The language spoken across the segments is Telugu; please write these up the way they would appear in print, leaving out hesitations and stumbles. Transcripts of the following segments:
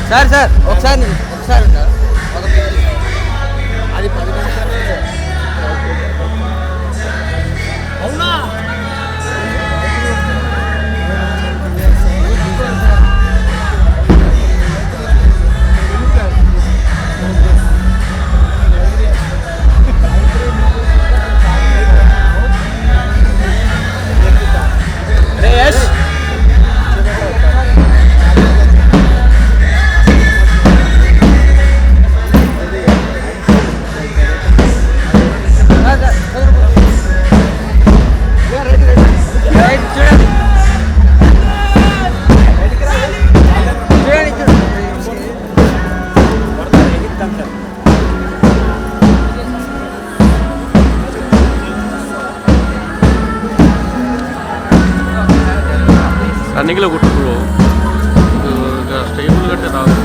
సార్ సార్ ఒకసారి ఒకసారి అది 10 నిమిషాలు అవునా రన్నింగ్లో కొట్టుకో స్టేబుల్ కట్టే రాదు.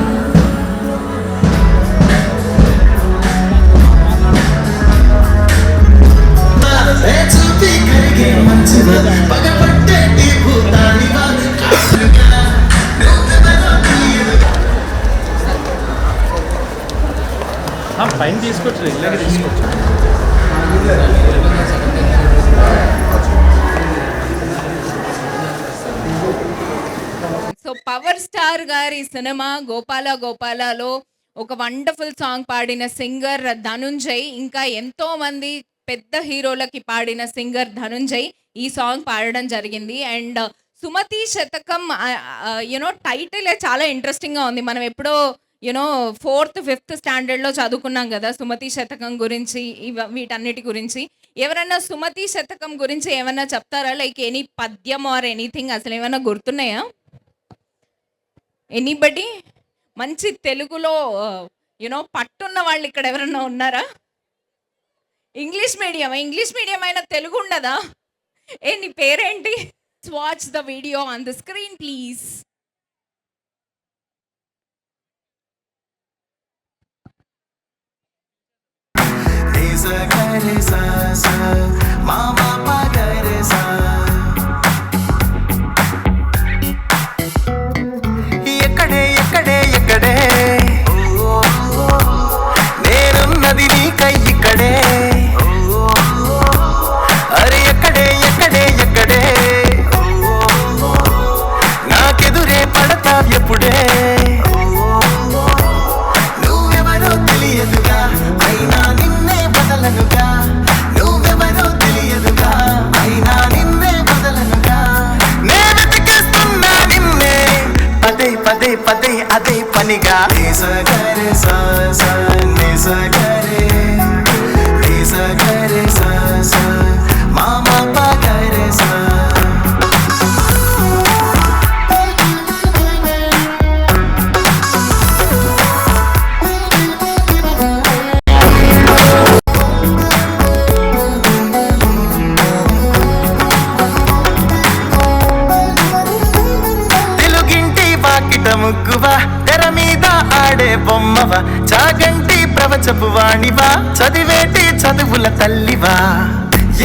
పైన తీసుకోవచ్చు, ఇలాగే తీసుకోవచ్చు. సో పవర్ స్టార్ గారి సినిమా గోపాల గోపాలలో ఒక వండర్ఫుల్ సాంగ్ పాడిన సింగర్ ధనుంజయ్, ఇంకా ఎంతో మంది పెద్ద హీరోలకి పాడిన సింగర్ ధనుంజయ్ ఈ సాంగ్ పాడడం జరిగింది. అండ్ సుమతి శతకం యూనో టైటిల్ చాలా ఇంట్రెస్టింగ్గా ఉంది. మనం ఎప్పుడో యూనో 4th 5th స్టాండర్డ్లో చదువుకున్నాం కదా సుమతి శతకం గురించి, వీటన్నిటి గురించి. ఎవరైనా సుమతి శతకం గురించి ఏమైనా చెప్తారా? లైక్ ఎనీ పద్యం ఆర్ ఎనీథింగ్ అసలు ఏమైనా గుర్తున్నాయా? ఎనీబడి? మంచి తెలుగులో యూనో పట్టున్న వాళ్ళు ఇక్కడ ఎవరన్నా ఉన్నారా? ఇంగ్లీష్ మీడియం అయినా తెలుగు ఉండదా? నీ పేరేంటి? Watch the video on the screen please. ఎక్కడే ఎక్కడే ఎక్కడే నేనున్నది నీకై ఇక్కడే. అరే ఎక్కడే ఎక్కడే ఎక్కడే నాకెదురే పడతావు ఎప్పుడే. నువ్వెవరో తెలియదుగా అయినా నిన్నే బదలనుగా. నువ్వెవరో తెలియదుగా అయినా నిన్నే బదలనుగా. నే వెతికేస్తున్నా నిన్నే పదే పదే పదే అదే పనిగా. నిసగరే సా సా నిసగరే నిసగరే సా సా మామ పగరే సా. ముగ్గువా తెర మీద ఆడే బొమ్మవా, చాగంటి ప్రవచపు వాణివా, చదివేటి చదువుల తల్లివా.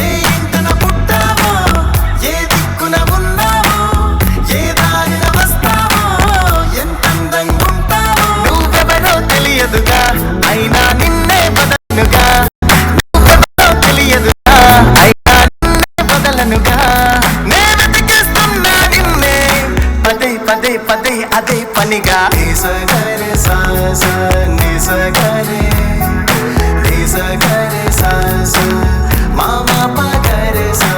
ఏ ఇంటన పుట్టావో ఏ దిక్కున ఉన్నావో ఏ దారిన వస్తావో ఎంతందంగా ఉంటావో. నువ్వెవరో తెలియదుగా అయినా నిన్నే బదలనుగా. నువ్వెవరో తెలియదుగా అయినా నిన్నే బదలనుగా. నే వెతికేస్తున్నా నిన్నే పదే పదే పదే అదే పనిగా. నిసగరే సా సా నిసగరే నిసగరే సా సా మామ పగరే సా.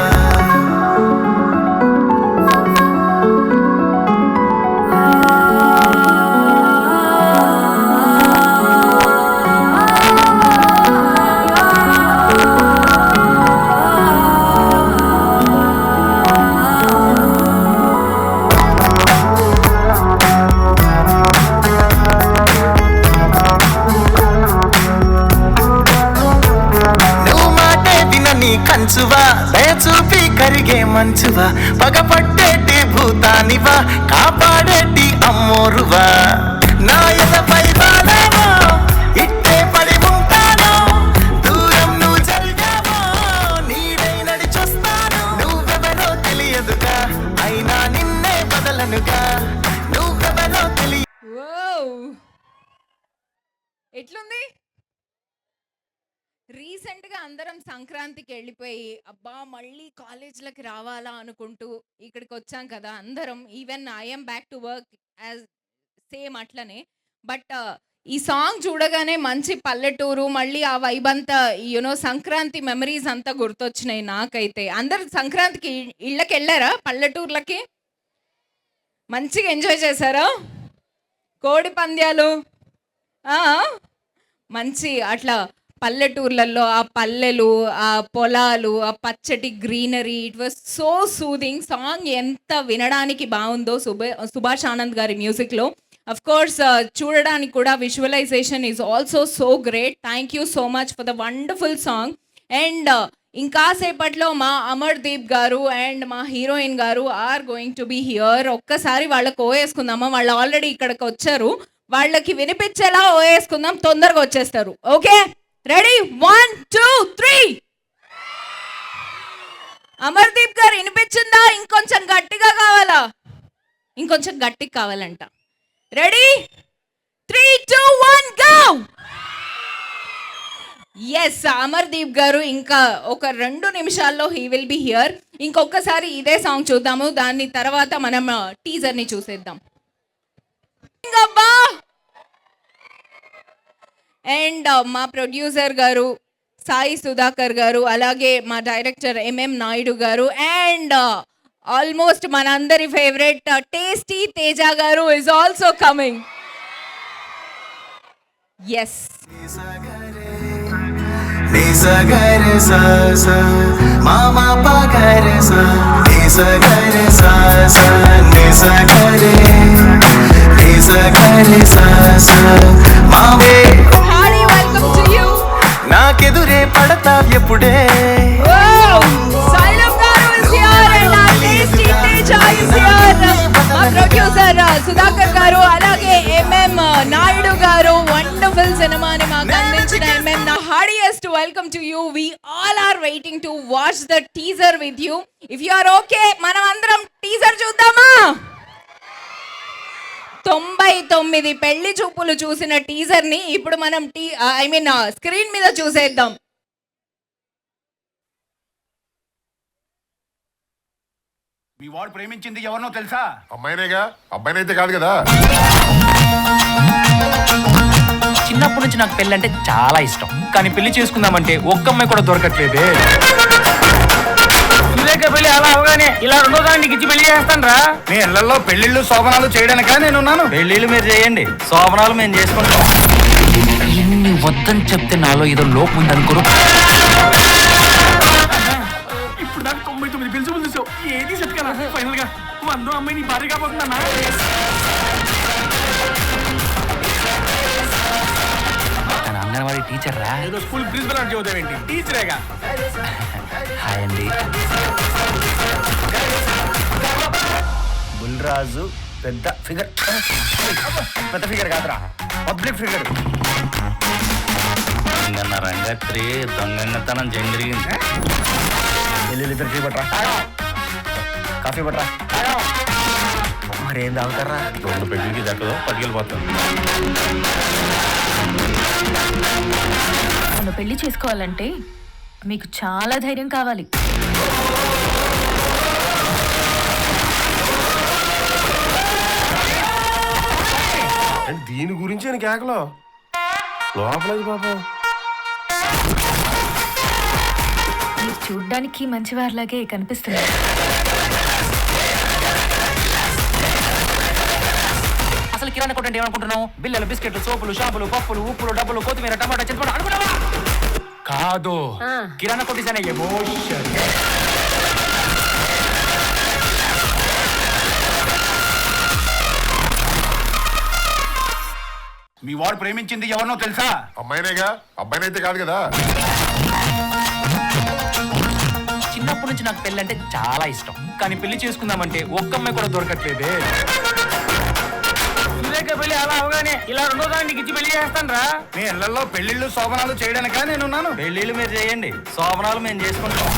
కంచువా దయచూపి కరిగే మంచువా, పగపట్టేటి భూతానివా, కాపాడేటి అమ్మోరువా. నా ఎదపై వాడావో ఇట్టే పడి ఉంటాను, దూరం నువ్వు జరిగావో నీడై నడిచొస్తాను. నువ్వెవరో తెలియదుగా అయినా నిన్నే బదలనుగా. నువ్వెవరో తెలియ ఎట్లుంది? రీసెంట్గా అందరం సంక్రాంతికి వెళ్ళిపోయి అబ్బా మళ్ళీ కాలేజ్లకి రావాలా అనుకుంటూ ఇక్కడికి వచ్చాం కదా అందరం. Even I'm back to work as same అట్లనే. బట్ ఈ సాంగ్ చూడగానే మంచి పల్లెటూరు, మళ్ళీ ఆ వైబ్ అంతా సంక్రాంతి మెమరీస్ అంతా గుర్తొచ్చినాయి నాకైతే. అందరు సంక్రాంతికి ఇళ్ళకి వెళ్ళారా? పల్లెటూర్లకి మంచిగా ఎంజాయ్ చేశారా? కోడి పంద్యాలు మంచి అట్లా పల్లెటూర్లలో ఆ పల్లెలు, ఆ పొలాలు, ఆ పచ్చటి greenery, it was so soothing. Song ఎంత వినడానికి బాగుందో సుభాష్ ఆనంద్ గారి మ్యూజిక్లో. అఫ్ కోర్స్ చూడడానికి కూడా visualization is also so great. Thank you so much for the wonderful song. And ఇంకాసేపట్లో మా అమర్దీప్ గారు అండ్ మా heroine garu are going to be here. ఒక్కసారి వాళ్ళకి ఓవేసుకుందామా? వాళ్ళు ఆల్రెడీ ఇక్కడికి వచ్చారు. వాళ్ళకి వినిపించేలా ఓవేసుకుందాం, తొందరగా వచ్చేస్తారు. Okay, ready? 1 2 3. అమర్దీప్ గారు వినిపించిందా? ఇంకొంచెం గట్టిగా కావాలా? ఇంకొంచెం గట్టిగా కావాలంట. రెడీ? 3 2 1 గో. ఎస్, అమర్దీప్ గారు ఇంకా ఒక 2 నిమిషాల్లో హీ విల్ బి హియర్. ఇంకొకసారి ఇదే సాంగ్ చూద్దాము, దాని తర్వాత మనం టీజర్ని చూసేద్దాం. అండ్ మా ప్రొడ్యూసర్ గారు సాయి సుధాకర్ గారు, అలాగే మా డైరెక్టర్ ఎంఎం నాయుడు గారు, అండ్ ఆల్మోస్ట్ మనందరి ఫేవరెట్ టేస్టీ తేజ గారు ఇస్ ఆల్సో కమింగ్. ఎస్, నిసగరే సా సా మామా పగరే సా నిసగరే సా సా నిసగరే సా సా మావే హాయ్, వెల్కమ్ టు యు. నాకెదురే పడతావ్ ఎప్పుడే. సైలం గారు ఇస్ హియర్ అండ్ ఆ టేస్టీ తేజ ఇస్ హియర్. మా ప్రొడ్యూసర్ సుధాకర్ గారు, అలాగే ఎంఎం నాయుడు గారు, వండర్ఫుల్ సినిమాని మాకు అందించిన ఎంఎం నా heartiest welcome to you. We all are waiting to watch the teaser with you. If you are okay, మనం అందరం టీజర్ చూద్దామా? 99 పెళ్లి చూపులు చూసిన టీజర్ని ఇప్పుడు మనం స్క్రీన్ మీద చూసేద్దాం. మీ వాడు ప్రేమించింది ఎవరినో తెలుసా? అమ్మాయినేగా, అబ్బాయినైతే కాదు కదా. చిన్నప్పటి నుంచి నాకు పెళ్ళి అంటే చాలా ఇష్టం, కానీ పెళ్లి చేసుకుందామంటే ఒక్క అమ్మాయి కూడా దొరకట్లేదే. సురేఖ పెళ్లి అలా అవగానే ఇలా 2వ దాన్ని నీకు ఇచ్చి పెళ్లి చేస్తాను రా. మీ ఇళ్లలో పెళ్లిళ్ళు శోభనాలు చేయడానికా నేనున్నాను? పెళ్లిళ్ళు మీరు చేయండి, శోభనాలు మేము చేసుకుంటాం. ఇన్ని వద్దని చెప్తే నాలో ఏదో లోపం ఉంది అనుకోరు. ఇప్పుడు నాకు 99 పిలిచి చూసావు, ఏది సెట్ కదా. ఫైనల్ గా 100 అమ్మాయి నీ భార్య కాబోతుందన్నా. తన అంగన్వాడీ టీచర్ రా. ఏదో స్కూల్ ప్రిన్సిపల్ అని చదువుతావేంటి? టీచరేగా. హాయ్ అండి. బుల్రాజు పెద్ద ఫిగర్ కాదురా, పబ్లిక్ ఫిగర్. నిన్న రంగత్రి దొంగతనం జరిగింది. ఇద్దరు టీ పట్రా, కాఫీ పట్రా. మరేం తాగుతారా? 2 పెళ్లికి దక్కదో పట్టుకెళ్ళిపోతాను. నన్ను పెళ్లి చేసుకోవాలంటే మీకు చాలా ధైర్యం కావాలి. దీని గురించి అని కేకలో లోపలేదు పాపం. మీరు చూడ్డానికి మంచివారిలాగే కనిపిస్తున్నారు. అసలు కిరాణా కొట్టు అంటే ఏమనుకుంటున్నావు? బిల్లలు, బిస్కెట్లు, సోపులు, షాంపులు, పప్పులు, ఉప్పులు, డబ్బులు, కొత్తిమీర, టమాటా, చింతపండు అనుకుంటావా? కాదు, కిరాణా కొట్టేసానే ఎమోషన్. మీ వాడు ప్రేమించింది ఎవరినో తెలుసా? అమ్మాయినేగా, అబ్బాయినైతే కాదు కదా. చిన్నప్పటి నుంచి నాకు పెళ్ళి అంటే చాలా ఇష్టం, కానీ పెళ్లి చేసుకుందామంటే ఒక్క అమ్మాయి కూడా దొరకట్లేదే. సురేఖ పెళ్లి అలా అవగానే ఇలా 2వ దాన్ని నీకు ఇచ్చి పెళ్లి చేస్తాను రా. మీ ఇళ్లలో పెళ్లిళ్ళు శోభనాలు చేయడానికా నేనున్నాను? పెళ్లిళ్ళు మీరు చేయండి, శోభనాలు మేము చేసుకుంటాం.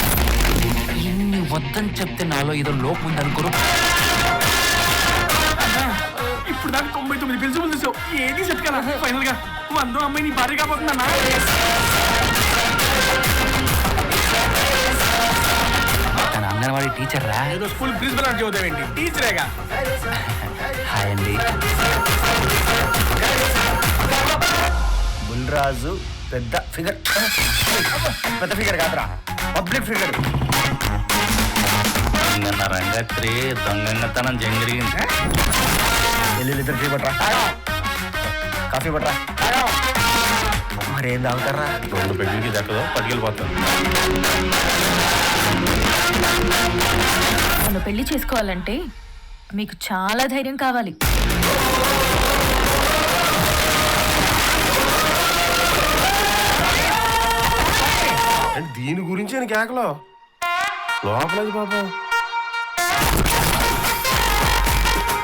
ఇన్ని వద్దని చెప్తే నాలో ఏదో లోపం ఉంది అనుకోరు. ఇప్పుడు దాకా 99 పిలిచి చూసావు ఏది సెట్ కదా ఫైనల్ గా 100 అమ్మాయి నీ భార్య కాబోతుందన్నా. తన అంగన్వాడీ టీచర్ రా. ఏదో స్కూల్ ప్రిన్సిపల్ అంటే చదువుతావేంటి టీచరేగా. హాయ్ అండి. బుల్రాజు పెద్ద ఫిగర్ కాదురా, పబ్లిక్ ఫిగర్. నిన్న రంగత్రి దొంగతనం జరిగింది. ఎల్లుల్లిద్దరు టీ పట్రా, కాఫీ పట్రా. మరేం తాగుతారా? 2 పెగ్గులకి దక్కదో పట్టుకెళ్ళిపోతాను. నన్ను పెళ్లి చేసుకోవాలంటే మీకు చాలా ధైర్యం కావాలి. దీని గురించి నేను కేకలో లోపలేదు పాపం.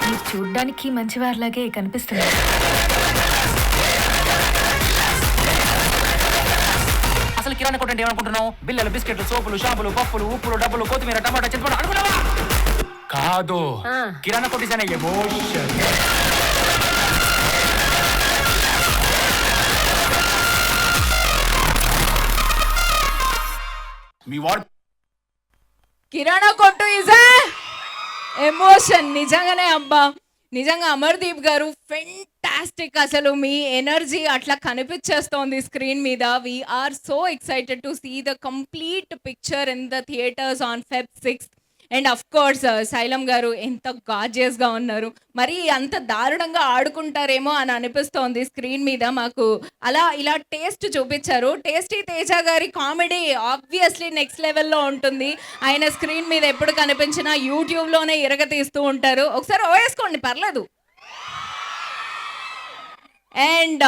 మీరు చూడ్డానికి మంచివారిలాగే కనిపిస్తున్నారు. అసలు కిరాణా కొట్టండి ఏమనుకుంటున్నావు? బిల్లలు, బిస్కెట్లు, సోపులు, షాంపులు, పప్పులు, ఉప్పులు, డబ్బులు, కొత్తిమీర, టమాటా, చింతపండు అనుకున్నావా? కాదు, కిరాణా కొట్టేసానే ఎమోషన్. మీ వాడు కిరాణా కొట్టు ఇజ్ ఎమోషన్. నిజంగానే అబ్బా, నిజంగా అమర్దీప్ గారు ఫెంటాస్టిక్. అసలు మీ ఎనర్జీ అట్లా కనిపించేస్తోంది స్క్రీన్ మీద. We are so excited to see the complete picture in the theaters on Feb 6th. And of course Sailam garu ఎంత గార్జియస్గా ఉన్నారు. మరి అంత దారుణంగా ఆడుకుంటారేమో అని అనిపిస్తోంది స్క్రీన్ మీద మాకు. అలా ఇలా టేస్ట్ చూపించారు. టేస్టీ తేజ గారి కామెడీ ఆబ్వియస్లీ నెక్స్ట్ లెవెల్లో ఉంటుంది. ఆయన స్క్రీన్ మీద ఎప్పుడు కనిపించినా యూట్యూబ్లోనే ఇరగతీస్తూ ఉంటారు. ఒకసారి వేసుకోండి పర్లేదు. అండ్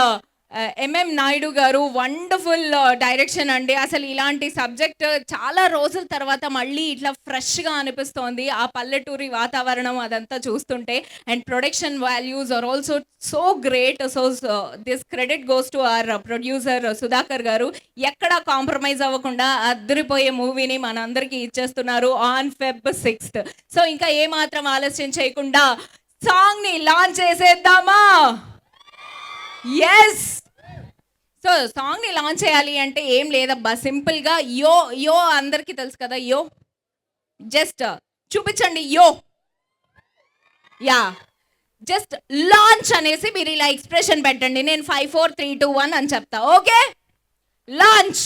ఎంఎం నాయుడు గారు వండర్ఫుల్ డైరెక్షన్ అండి. అసలు ఇలాంటి సబ్జెక్ట్ చాలా రోజుల తర్వాత మళ్ళీ ఇట్లా ఫ్రెష్గా అనిపిస్తోంది. ఆ పల్లెటూరి వాతావరణం అదంతా చూస్తుంటే. And production values are also so great. So this credit goes to our producer Sudhakar garu. ఎక్కడా కాంప్రమైజ్ అవ్వకుండా అద్దరిపోయే మూవీని మనందరికీ ఇచ్చేస్తున్నారు ఆన్ Feb 6th. సో ఇంకా ఏమాత్రం ఆలస్యం చేయకుండా సాంగ్ని లాంచ్ చేసేద్దామా? ఎస్. సో సాంగ్ని లాంచ్ చేయాలి అంటే ఏం లేదబ్బా, సింపుల్గా యో యో అందరికీ తెలుసు కదా. యో జస్ట్ చూపించండి. యో యా జస్ట్ లాంచ్ అనేసి మీరు ఇలా ఎక్స్ప్రెషన్ పెట్టండి. నేను 5 4 3 2 1 అని చెప్తా. ఓకే, లాంచ్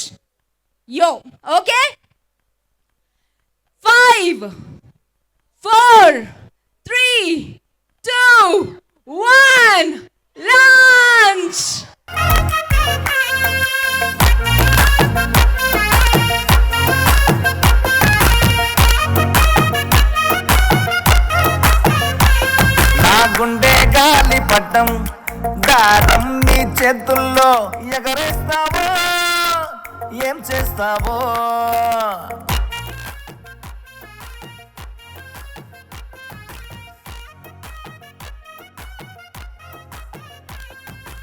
యో. Okay, 5 4 3 2 1 launch. నా గుండె గాలి పట్టం దారం నీ చేతుల్లో ఎగరేస్తావో ఏం చేస్తావో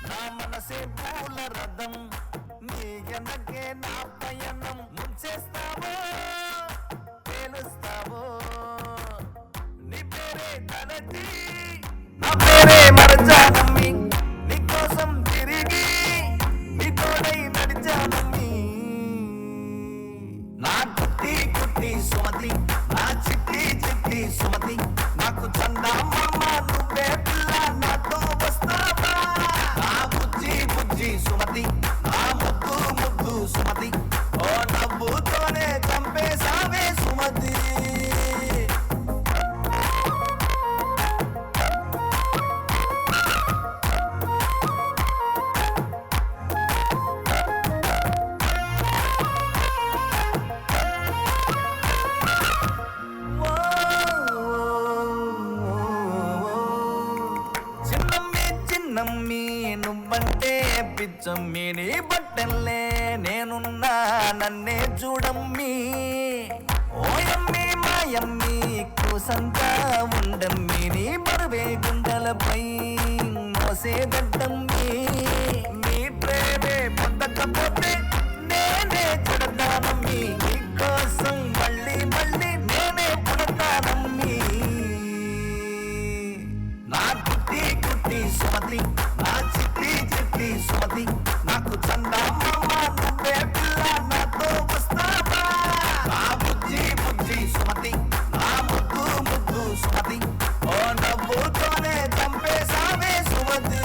నా మనసే పూల రథం నీ వెనకే నా పయనం ముంచేస్తావో పేలుస్తావో నీ పేరే తనది నా పేరే మరచానమ్మి నీకోసం తిరిగి నీతోడై నడిచానమ్మి నా కుట్టి కుట్టి సుమతి నా చిట్టి చిట్టి సుమతి నాకు చందా మామ నువ్వే పిల్ల నాతో వస్తావా నా బుజ్జి బుజ్జి సుమతి నా ముద్దు ముద్దు సుమతి ఓ నవ్వుతోనే చంపేసావే సుమతి చిన్నమ్మి చిన్నమ్మి నువ్వంటే పిచ్చమ్మి నీ బట్టల్లే నేనున్నా నన్నే చూడమ్మి ఓయమ్మి మాయమ్మి కూసంతా ఉండమ్మి నీ బరువే గుండెలపై మోసేదట్టమ్మి నీ ప్రేమే పొందకపోతే నేనే చెడతానమ్మి నీకోసం మళ్ళీ మళ్ళీ నేనే పుడతానమ్మి నా కుట్టి సుమతి నాకు చందమామ నువ్వే పిల్ల నాతో వస్తావా నా బుజ్జి బుజ్జి సుమతి నా ముద్దు ముద్దు సుమతి ఓ నవ్వుతోనే చంపేసావే సుమతి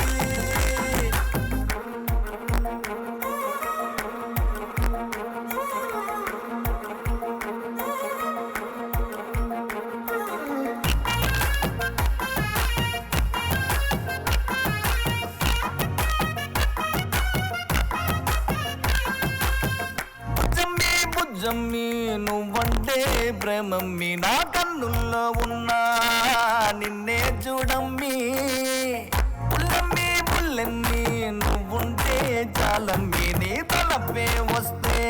బుజ్జమ్మి బుజ్జమ్మి నువ్వంటే ప్రేమమ్మి నా కన్నుల్లో ఉన్నా నిన్నే చూడమ్మి పుల్లమ్మి పుల్లమ్మి నువ్వుంటే చాలమ్మి నీ తలపే వస్తే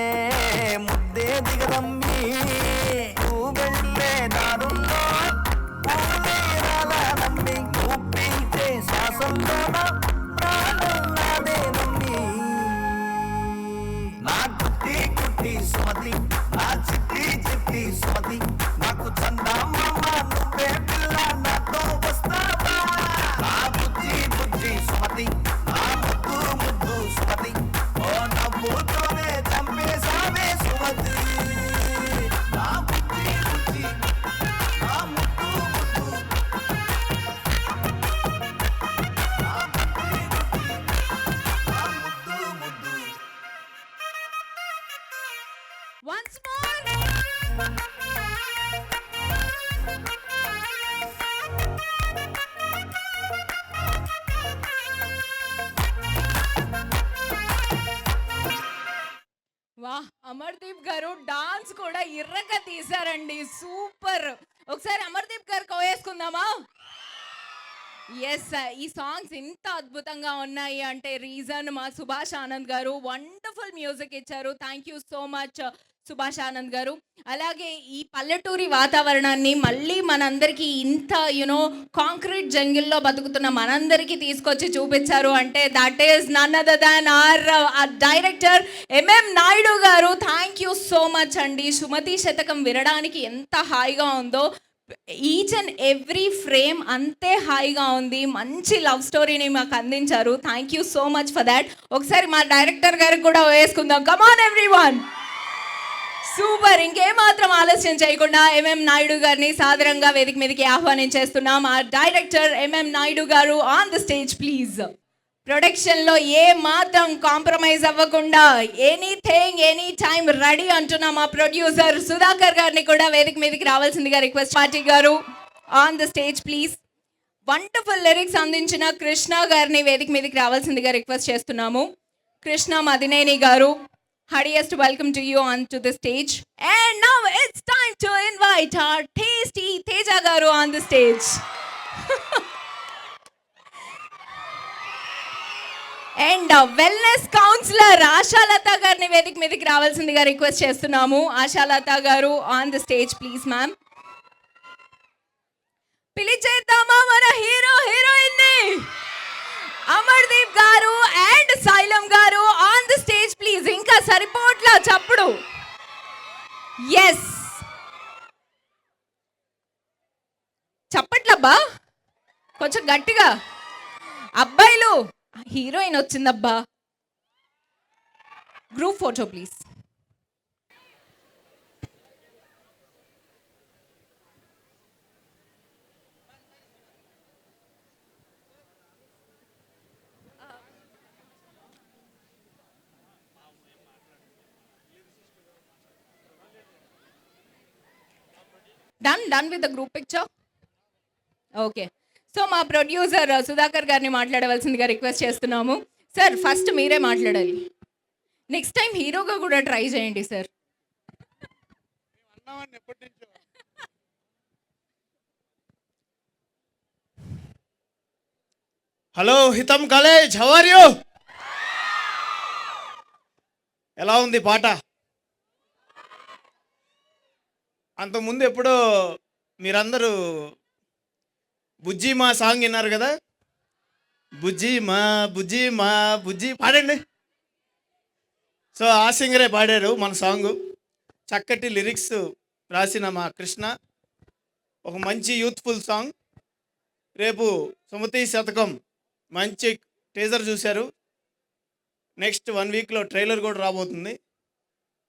ముద్దే దిగదమ్మి నువ్వు వెళ్ళే దారుల్లో పూలే రాలనమ్మి నువ్వు పీల్చే శ్వాసంలోన ప్రాణం నాదేనమ్మి నా కుట్టి కుట్టి సుమతి నా చిట్టి చిట్టి సుమతి నాకు చందమామ నువ్వే పిల్ల నాతో వస్తావా నా బుజ్జి బుజ్జి సుమతి నా ముద్దు ముద్దు సుమతి ఓ నవ్వుతోనే చంపేసావే సుమతి నా బుజ్జి బుజ్జి నా ముద్దు ముద్దు నా బుజ్జి బుజ్జి నా ముద్దు ముద్దు Once more. వాహ్, అమర్దీప్ గారు డాన్స్ కూడా ఇర్రగా తీశారండి, సూపర్. ఒకసారి అమర్దీప్ గారు కోయేసుకుందామా? ఎస్, ఈ సాంగ్స్ ఇంత అద్భుతంగా ఉన్నాయి అంటే రీజన్ మా సుభాష్ ఆనంద్ గారు వండర్ఫుల్ మ్యూజిక్ ఇచ్చారు. Thank you so much Subhash Anand గారు. అలాగే ఈ పల్లెటూరి వాతావరణాన్ని మళ్ళీ మనందరికీ ఇంత కాంక్రీట్ జంగిల్లో బతుకుతున్న మనందరికీ తీసుకొచ్చి చూపించారు అంటే that is none other than our director MM Naidu garu. Thank you so much అండి. సుమతి శతకం వినడానికి ఎంత హాయిగా ఉందో, ఈచ్ అండ్ ఎవ్రీ ఫ్రేమ్ అంతే హాయిగా ఉంది. మంచి లవ్ స్టోరీని మాకు అందించారు. Thank you so much for that. ఒకసారి మా డైరెక్టర్ గారికి కూడా వేసుకుందాం. Come on everyone, super. ఇంకేమాత్రం ఆలస్యం చేయకుండా ఎంఎం నాయుడు గారిని సాదరంగా వేదిక మీదకి ఆహ్వానించేస్తున్నాం. ఆ డైరెక్టర్ ఎంఎం నాయుడు గారు ఆన్ ద స్టేజ్ ప్లీజ్. ప్రొడక్షన్లో ఏ మాత్రం కాంప్రమైజ్ అవ్వకుండా ఎనీథింగ్ ఎనీ టైం రెడీ అంటున్న మా ప్రొడ్యూసర్ సుధాకర్ గారిని కూడా వేదిక మీదకి రావాల్సిందిగా రిక్వెస్ట్. పార్టీ గారు on the stage please. Wonderful lyrics అందించిన కృష్ణ గారిని వేదిక మీదకి రావాల్సిందిగా రిక్వెస్ట్ చేస్తున్నాము. కృష్ణ మదినేని గారు, heartiest welcome to you onto the stage. And now it's time to invite our tasty Teja garu on the stage. And wellness counselor Ashalata garni vedik మీదకి రావాల్సిందిగా రిక్వెస్ట్ చేస్తున్నాము. ఆశాలత గారు on the stage please ma'am. పిలిచేద్దామా మన హీరో హీరోయిన్ ని? Amardeep garu and Sailam garu on the stage please. ఇంకా సరిపోట్లా చప్పుడు. ఎస్, చప్పట్లబ్బా కొంచెం గట్టిగా. అబ్బాయిలు, హీరోయిన్ వచ్చిందబ్బా. Group photo please. Done with the group picture? Okay. So మా ప్రొడ్యూసర్ సుధాకర్ గారిని మాట్లాడవలసిందిగా రిక్వెస్ట్ చేస్తున్నాము. సార్ ఫస్ట్ మీరే మాట్లాడాలి. నెక్స్ట్ టైం హీరోగా కూడా ట్రై చేయండి sir. Hello Hitam college, how are you? ఎలా ఉంది పాట? అంతకుముందు ఎప్పుడో మీరందరూ బుజ్జి మా సాంగ్ విన్నారు కదా, బుజ్జి మా బుజ్జి మా బుజ్జి పాడండి. సో ఆ సింగరే పాడారు మన సాంగు. చక్కటి లిరిక్స్ రాసిన మా కృష్ణ, ఒక మంచి యూత్ఫుల్ సాంగ్. రేపు సుమతి శతకం మంచి టీజర్ చూశారు, నెక్స్ట్ 1 వీక్లో ట్రైలర్ కూడా రాబోతుంది.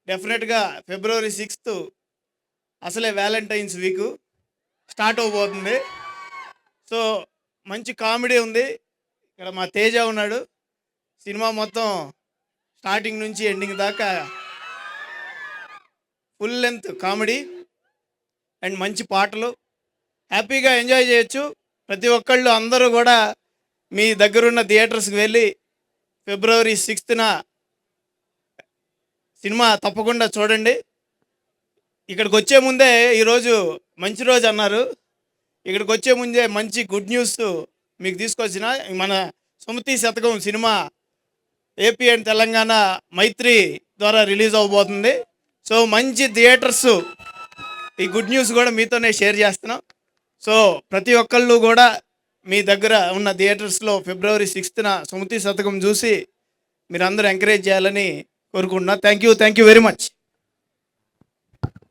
డెఫినెట్గా February 6th అసలే వ్యాలంటైన్స్ వీక్ స్టార్ట్ అవబోతుంది. సో మంచి కామెడీ ఉంది. ఇక్కడ మా తేజ ఉన్నాడు. సినిమా మొత్తం స్టార్టింగ్ నుంచి ఎండింగ్ దాకా ఫుల్ లెంత్ కామెడీ అండ్ మంచి పాటలు, హ్యాపీగా ఎంజాయ్ చేయొచ్చు. ప్రతి ఒక్కళ్ళు అందరూ కూడా మీ దగ్గరున్న థియేటర్స్కి వెళ్ళి February 6th సినిమా తప్పకుండా చూడండి. ఇక్కడికి వచ్చే ముందే ఈరోజు మంచి రోజు అన్నారు. ఇక్కడికి వచ్చే ముందే మంచి గుడ్ న్యూస్ మీకు తీసుకొచ్చిన మన సుమతి శతకం సినిమా ఏపీ అండ్ తెలంగాణ మైత్రి ద్వారా రిలీజ్ అవబోతుంది. సో మంచి థియేటర్స్ ఈ గుడ్ న్యూస్ కూడా మీతోనే షేర్ చేస్తున్నాం. సో ప్రతి ఒక్కళ్ళు కూడా మీ దగ్గర ఉన్న థియేటర్స్లో February 6th సుమతి శతకం చూసి మీరు అందరూ ఎంకరేజ్ చేయాలని కోరుకుంటున్నా. Thank you very much.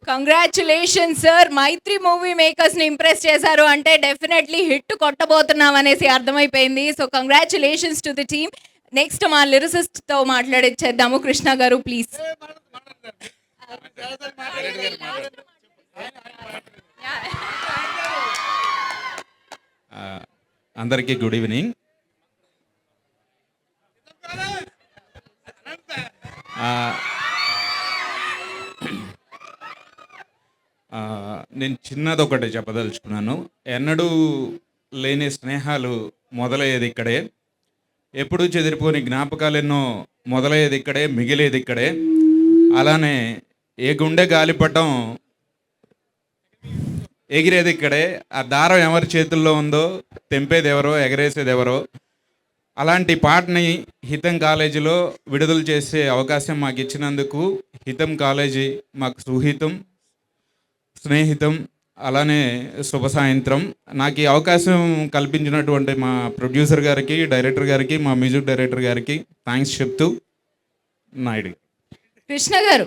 Congratulation sir. Mythri movie మేకర్స్ని ఇంప్రెస్ చేశారు అంటే డెఫినెట్లీ హిట్ కొట్టబోతున్నాం అనేసి అర్థమైపోయింది. So congratulations to the team. Next మా లిరిసిస్ట్తో మాట్లాడేద్దాము. కృష్ణ గారు ప్లీజ్. అందరికీ గుడ్ ఈవినింగ్. నేను చిన్నది ఒకటి చెప్పదలుచుకున్నాను. ఎన్నడూ లేని స్నేహాలు మొదలయ్యేది ఇక్కడే, ఎప్పుడూ చెదిరిపోని జ్ఞాపకాలు ఎన్నో మొదలయ్యేది ఇక్కడే, మిగిలేది ఇక్కడే. అలానే ఏ గుండె గాలిపటం ఎగిరేది ఇక్కడే. ఆ దారం ఎవరి చేతుల్లో ఉందో తెంపేది ఎవరో, ఎగరేసేది ఎవరో. అలాంటి పాటని హితం కాలేజీలో విడుదల చేసే అవకాశం మాకు ఇచ్చినందుకు హితం కాలేజీ మాకు సుహితం, స్నేహితం, అలానే శుభ సాయంత్రం. నాకు ఈ అవకాశం కల్పించినటువంటి మా ప్రొడ్యూసర్ గారికి, డైరెక్టర్ గారికి, మా మ్యూజిక్ డైరెక్టర్ గారికి థ్యాంక్స్ చెప్తూ నాయుడు. కృష్ణ గారు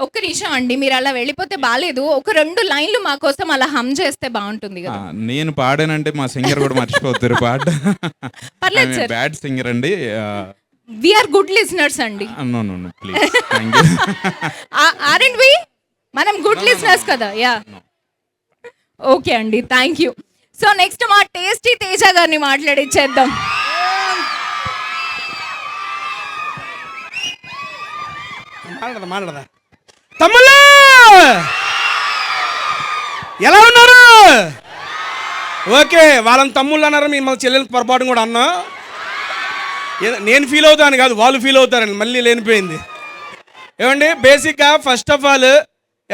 ఒక్క నిమిషం అండి, మీరు అలా వెళ్ళిపోతే బాగాలేదు. ఒక 2 లైన్లు మా కోసం అలా హమ్ చేస్తే బాగుంటుంది కదా. నేను పాడానంటే మా సింగర్ కూడా మర్చిపోతారు పాట. పర్లేదు సార్, బ్యాడ్ సింగర్ అండి. వి ఆర్ గుడ్ లిజనర్స్ అండి. No please, thank you. ఆర్ఎండ్ వి మనం గుడ్ లిజనర్స్ కదా. యా ఓకే అండి, థ్యాంక్ యూ. సో నెక్స్ట్ మా టేస్టీ తేజ గారిని మాట్లాడిచ్చేద్దాం. మాట్లాడదా తమ్ముళ్ళు ఎలా ఉన్నారు? ఓకే, వాళ్ళని తమ్ముళ్ళు అన్నారు, మిమ్మల్ని చెల్లెలు పొరపాటు కూడా అన్నా. నేను ఫీల్ అవుతాను కాదు, వాళ్ళు ఫీల్ అవుతారండి. మళ్ళీ లేనిపోయింది. ఏమండి, బేసిక్గా ఫస్ట్ ఆఫ్ ఆల్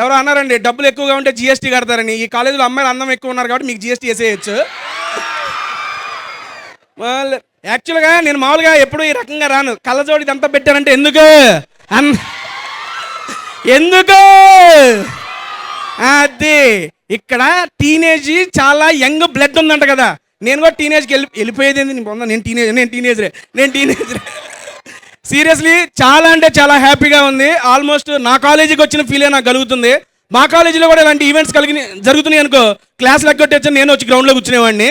ఎవరో అన్నారండి డబ్బులు ఎక్కువగా ఉంటే GST కడతారని. ఈ కాలేజీలో అమ్మాయిలు అందం ఎక్కువ ఉన్నారు కాబట్టి మీకు GST వేసేయచ్చు. యాక్చువల్గా నేను మామూలుగా ఎప్పుడు ఈ రకంగా రాను. కళ్ళజోడి ఇదంతా పెట్టానంటే ఎందుకు అది ఇక్కడ టీనేజ్ చాలా యంగ్ బ్లడ్ ఉందంట కదా. నేను కూడా టీనేజ్కి వెళ్ళిపోయేది. నేను టీనేజరే. సీరియస్లీ చాలా అంటే చాలా హ్యాపీగా ఉంది. ఆల్మోస్ట్ నా కాలేజీకి వచ్చిన ఫీలే నాకు కలుగుతుంది. మా కాలేజీలో కూడా ఇలాంటి ఈవెంట్స్ జరుగుతున్నాయి అనుకో, క్లాసులు ఎగ్గొట్టి నేను వచ్చి గ్రౌండ్లో కూర్చునేవాడిని.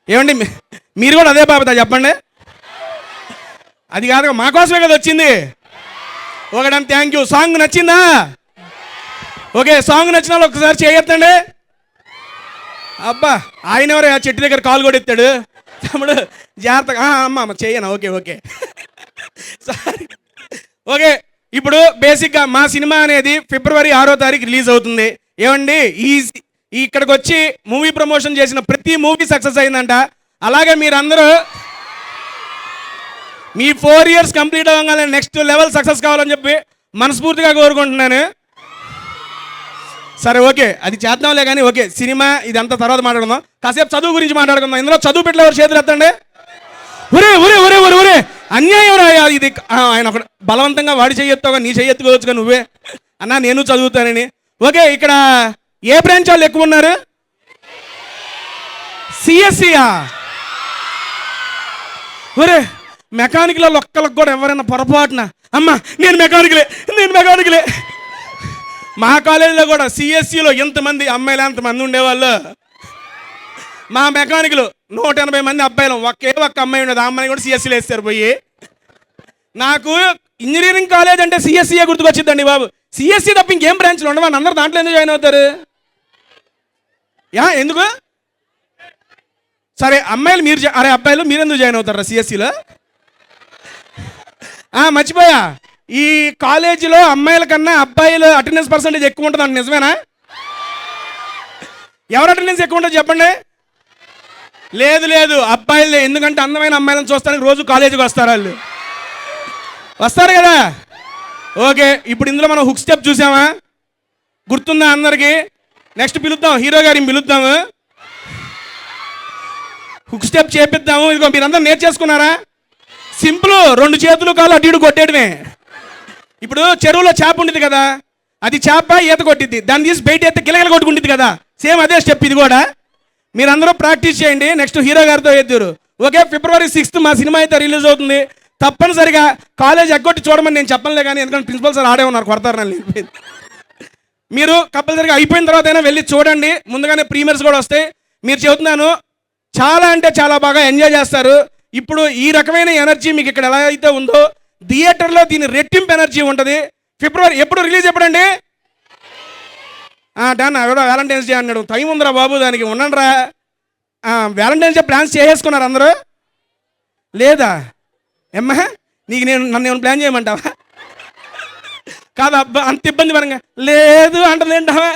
ఏమండి మీరు కూడా అదే బాబా చెప్పండి. అది కాదు, మా కోసమే కదా వచ్చింది. ఒకటని థ్యాంక్ యూ. సాంగ్ నచ్చిందా? ఓకే, సాంగ్ నచ్చిన వాళ్ళు ఒకసారి చేయొద్దండి. అబ్బా, ఆయన ఎవరు ఆ చెట్టు దగ్గర కాలు కూడా ఎత్తాడు. తమ్ముడు జాగ్రత్తగా అమ్మ చేయనా. Okay sorry. ఓకే, ఇప్పుడు బేసిక్గా మా సినిమా అనేది February 6వ తారీఖు రిలీజ్ అవుతుంది. ఏమండి, ఇక్కడికి వచ్చి మూవీ ప్రమోషన్ చేసిన ప్రతి మూవీ సక్సెస్ అయిందంట. అలాగే మీరందరూ మీ 4 years కంప్లీట్ అవ్వగానే నెక్స్ట్ లెవెల్ సక్సెస్ కావాలని చెప్పి మనస్ఫూర్తిగా కోరుకుంటున్నాను. సరే ఓకే, అది చేద్దాంలే కానీ. ఓకే, సినిమా ఇదంతా తర్వాత మాట్లాడుకుందాం. కాసేపు చదువు గురించి మాట్లాడుకుందాం. ఇందులో చదువు పెట్టలే ఎవరు చేతులు ఎత్తండి. ఒరే అన్యాయం రా ఇది. ఆయన ఒక బలవంతంగా వాడి చెయ్యెత్తావుగా, నీ చెయ్యెత్తుకోవచ్చుగా నువ్వే. అన్నా నేను చదువుతానని. ఓకే, ఇక్కడ ఏ బ్రాంచ్ వాళ్ళు ఎక్కువ ఉన్నారు? CSCయా? ఒరే మెకానికల్ ఒక్కళ్ళకి కూడా ఎవరైనా పొరపాటున అమ్మ నేను మెకానికలే. మా కాలేజీలో కూడా CSCలో ఎంతమంది అమ్మాయిలు ఎంతమంది ఉండేవాళ్ళు. మా మెకానికల్ 180 మంది అబ్బాయిలు, ఒక్క అమ్మాయి ఉండేది. ఆ అమ్మాయి కూడా CSCలో వేస్తారు పోయి. నాకు ఇంజనీరింగ్ కాలేజ్ అంటే సిఎస్సిఏ గుర్తుకొచ్చిందండి బాబు. సిఎస్సి తప్ప ఇంకేం బ్రాంచ్లు ఉండవా? అందరూ దాంట్లో ఎందుకు జాయిన్ అవుతారు? ఎందుకు? సరే అమ్మాయిలు మీరు అరే అబ్బాయిలు మీరు ఎందుకు జాయిన్ అవుతారా సిఎస్సిలో? మర్చిపోయా, ఈ కాలేజీలో అమ్మాయిల కన్నా అబ్బాయిలు అటెండెన్స్ పర్సెంటేజ్ ఎక్కువ ఉంటుంది అంటే నిజమేనా? ఎవరు అటెండెన్స్ ఎక్కువ ఉంటుంది చెప్పండి? లేదు లేదు, అబ్బాయిలు. ఎందుకంటే అందమైన అమ్మాయిలను చూస్తానికి రోజు కాలేజీకి వస్తారు, వాళ్ళు వస్తారు కదా. ఓకే, ఇప్పుడు ఇందులో మనం హుక్ స్టెప్ చూసామా? గుర్తుందా అందరికీ? నెక్స్ట్ పిలుద్దాం, హీరో గారిని పిలుద్దాము, హుక్ స్టెప్ చేపిద్దాము. ఇదిగో మీరందరూ నేర్చేసుకున్నారా? సింపుల్, 2 చేతులు కాళ్ళు అటు ఇటు కొట్టేయడమే. ఇప్పుడు చెరువులో చేప ఉంటుంది కదా, అది చేప ఈత కొట్టిద్ది, దాన్ని తీసి బయట ఎత్తే గిలగల కొట్టుకుంటుంది కదా, సేమ్ అదే స్టెప్ ఇది కూడా. మీరందరూ ప్రాక్టీస్ చేయండి, నెక్స్ట్ హీరో గారితో ఎద్దురు. ఓకే, February 6th మా సినిమా అయితే రిలీజ్ అవుతుంది. తప్పనిసరిగా కాలేజ్ ఎగ్గొట్టి చూడమని నేను చెప్పనులే, కానీ ఎందుకంటే ప్రిన్సిపల్ సార్ ఆడే ఉన్నారు, కొడతారు నన్ను. మీరు కంపల్సరిగా అయిపోయిన తర్వాత అయినా వెళ్ళి చూడండి, ముందుగానే ప్రీమియర్స్ కూడా వస్తాయి. మీరు చెబుతున్నాను, చాలా అంటే చాలా బాగా ఎంజాయ్ చేస్తారు. ఇప్పుడు ఈ రకమైన ఎనర్జీ మీకు ఇక్కడ ఎలా అయితే ఉందో థియేటర్లో దీని రెట్టింపు ఎనర్జీ ఉంటుంది. ఫిబ్రవరి ఎప్పుడు రిలీజ్ ఎప్పుడండి? డాన్ ఎవడో వ్యాలంటైన్స్ డే అన్నాడు, టైం ఉందిరా బాబు దానికి, ఉండండిరా. వ్యాలంటైన్స్ డే ప్లాన్స్ చేసేసుకున్నారు అందరూ లేదా? ఏమ్మా నీకు నన్ను ఏమైనా ప్లాన్ చేయమంటావా? కాదు అబ్బా, అంత ఇబ్బంది పరంగా లేదు అంటుంది ఏంటావా?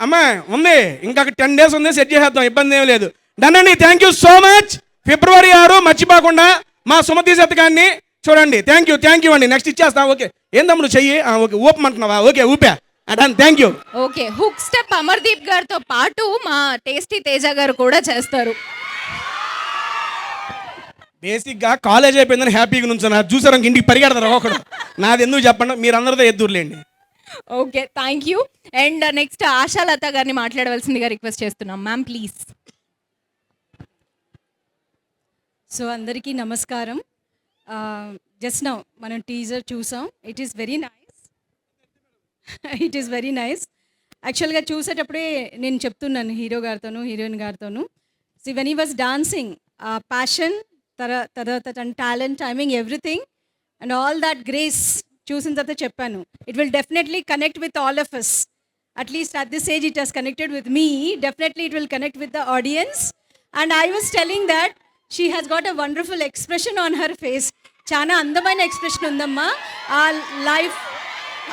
అమ్మా ఉంది, ఇంకా 10 days ఉంది, సెట్ చేసేద్దాం, ఇబ్బంది ఏం లేదు. డన్ అండి, thank you so much. February 6 మర్చిపోకుండా మా సుమతి శతకాన్ని చూడండి. థ్యాంక్ యూ అండి. నెక్స్ట్ ఇచ్చేస్తా. ఓకే, ఏం తమ్ముడు చెయ్యి? ఓకే, ఊపమంటున్నావా? ఓకే, ఊపా. Done, thank you. Okay, hook step Amardeep గారితో పాటు మా టేస్టీ తేజ గారు కూడా చేస్తారు. బేసిక్గా కాలేజ్ అయిపోయిందని హ్యాపీగా నుంచున్నా, చూసారు ఇంటికి పరిగెడతారు ఒకడు. నాది ఎందుకు చెప్పండి, మీరు అందరితో ఎద్దురులేండి. Okay, thank you. And next Ashalatha garu మాట్లాడవలసిందిగా రిక్వెస్ట్ చేస్తున్నాం. Ma'am please. సో అందరికీ నమస్కారం. జస్ట్ నౌ మనం టీజర్ చూసాం. It is very nice. యాక్చువల్గా చూసేటప్పుడే నేను చెప్తున్నాను హీరో గారితోనూ హీరోయిన్ గారితోనూ, see when he was dancing, ఆ ప్యాషన్, తర్వాత తన talent, timing, everything and all that grace చూసిన తర్వాత చెప్పాను, it will definitely connect with all of us. At least at this age it has connected with me. Definitely it will connect with the audience. And I was telling that she has got a wonderful expression on her face. చాలా అందమైన ఎక్స్ప్రెషన్ ఉందమ్మా.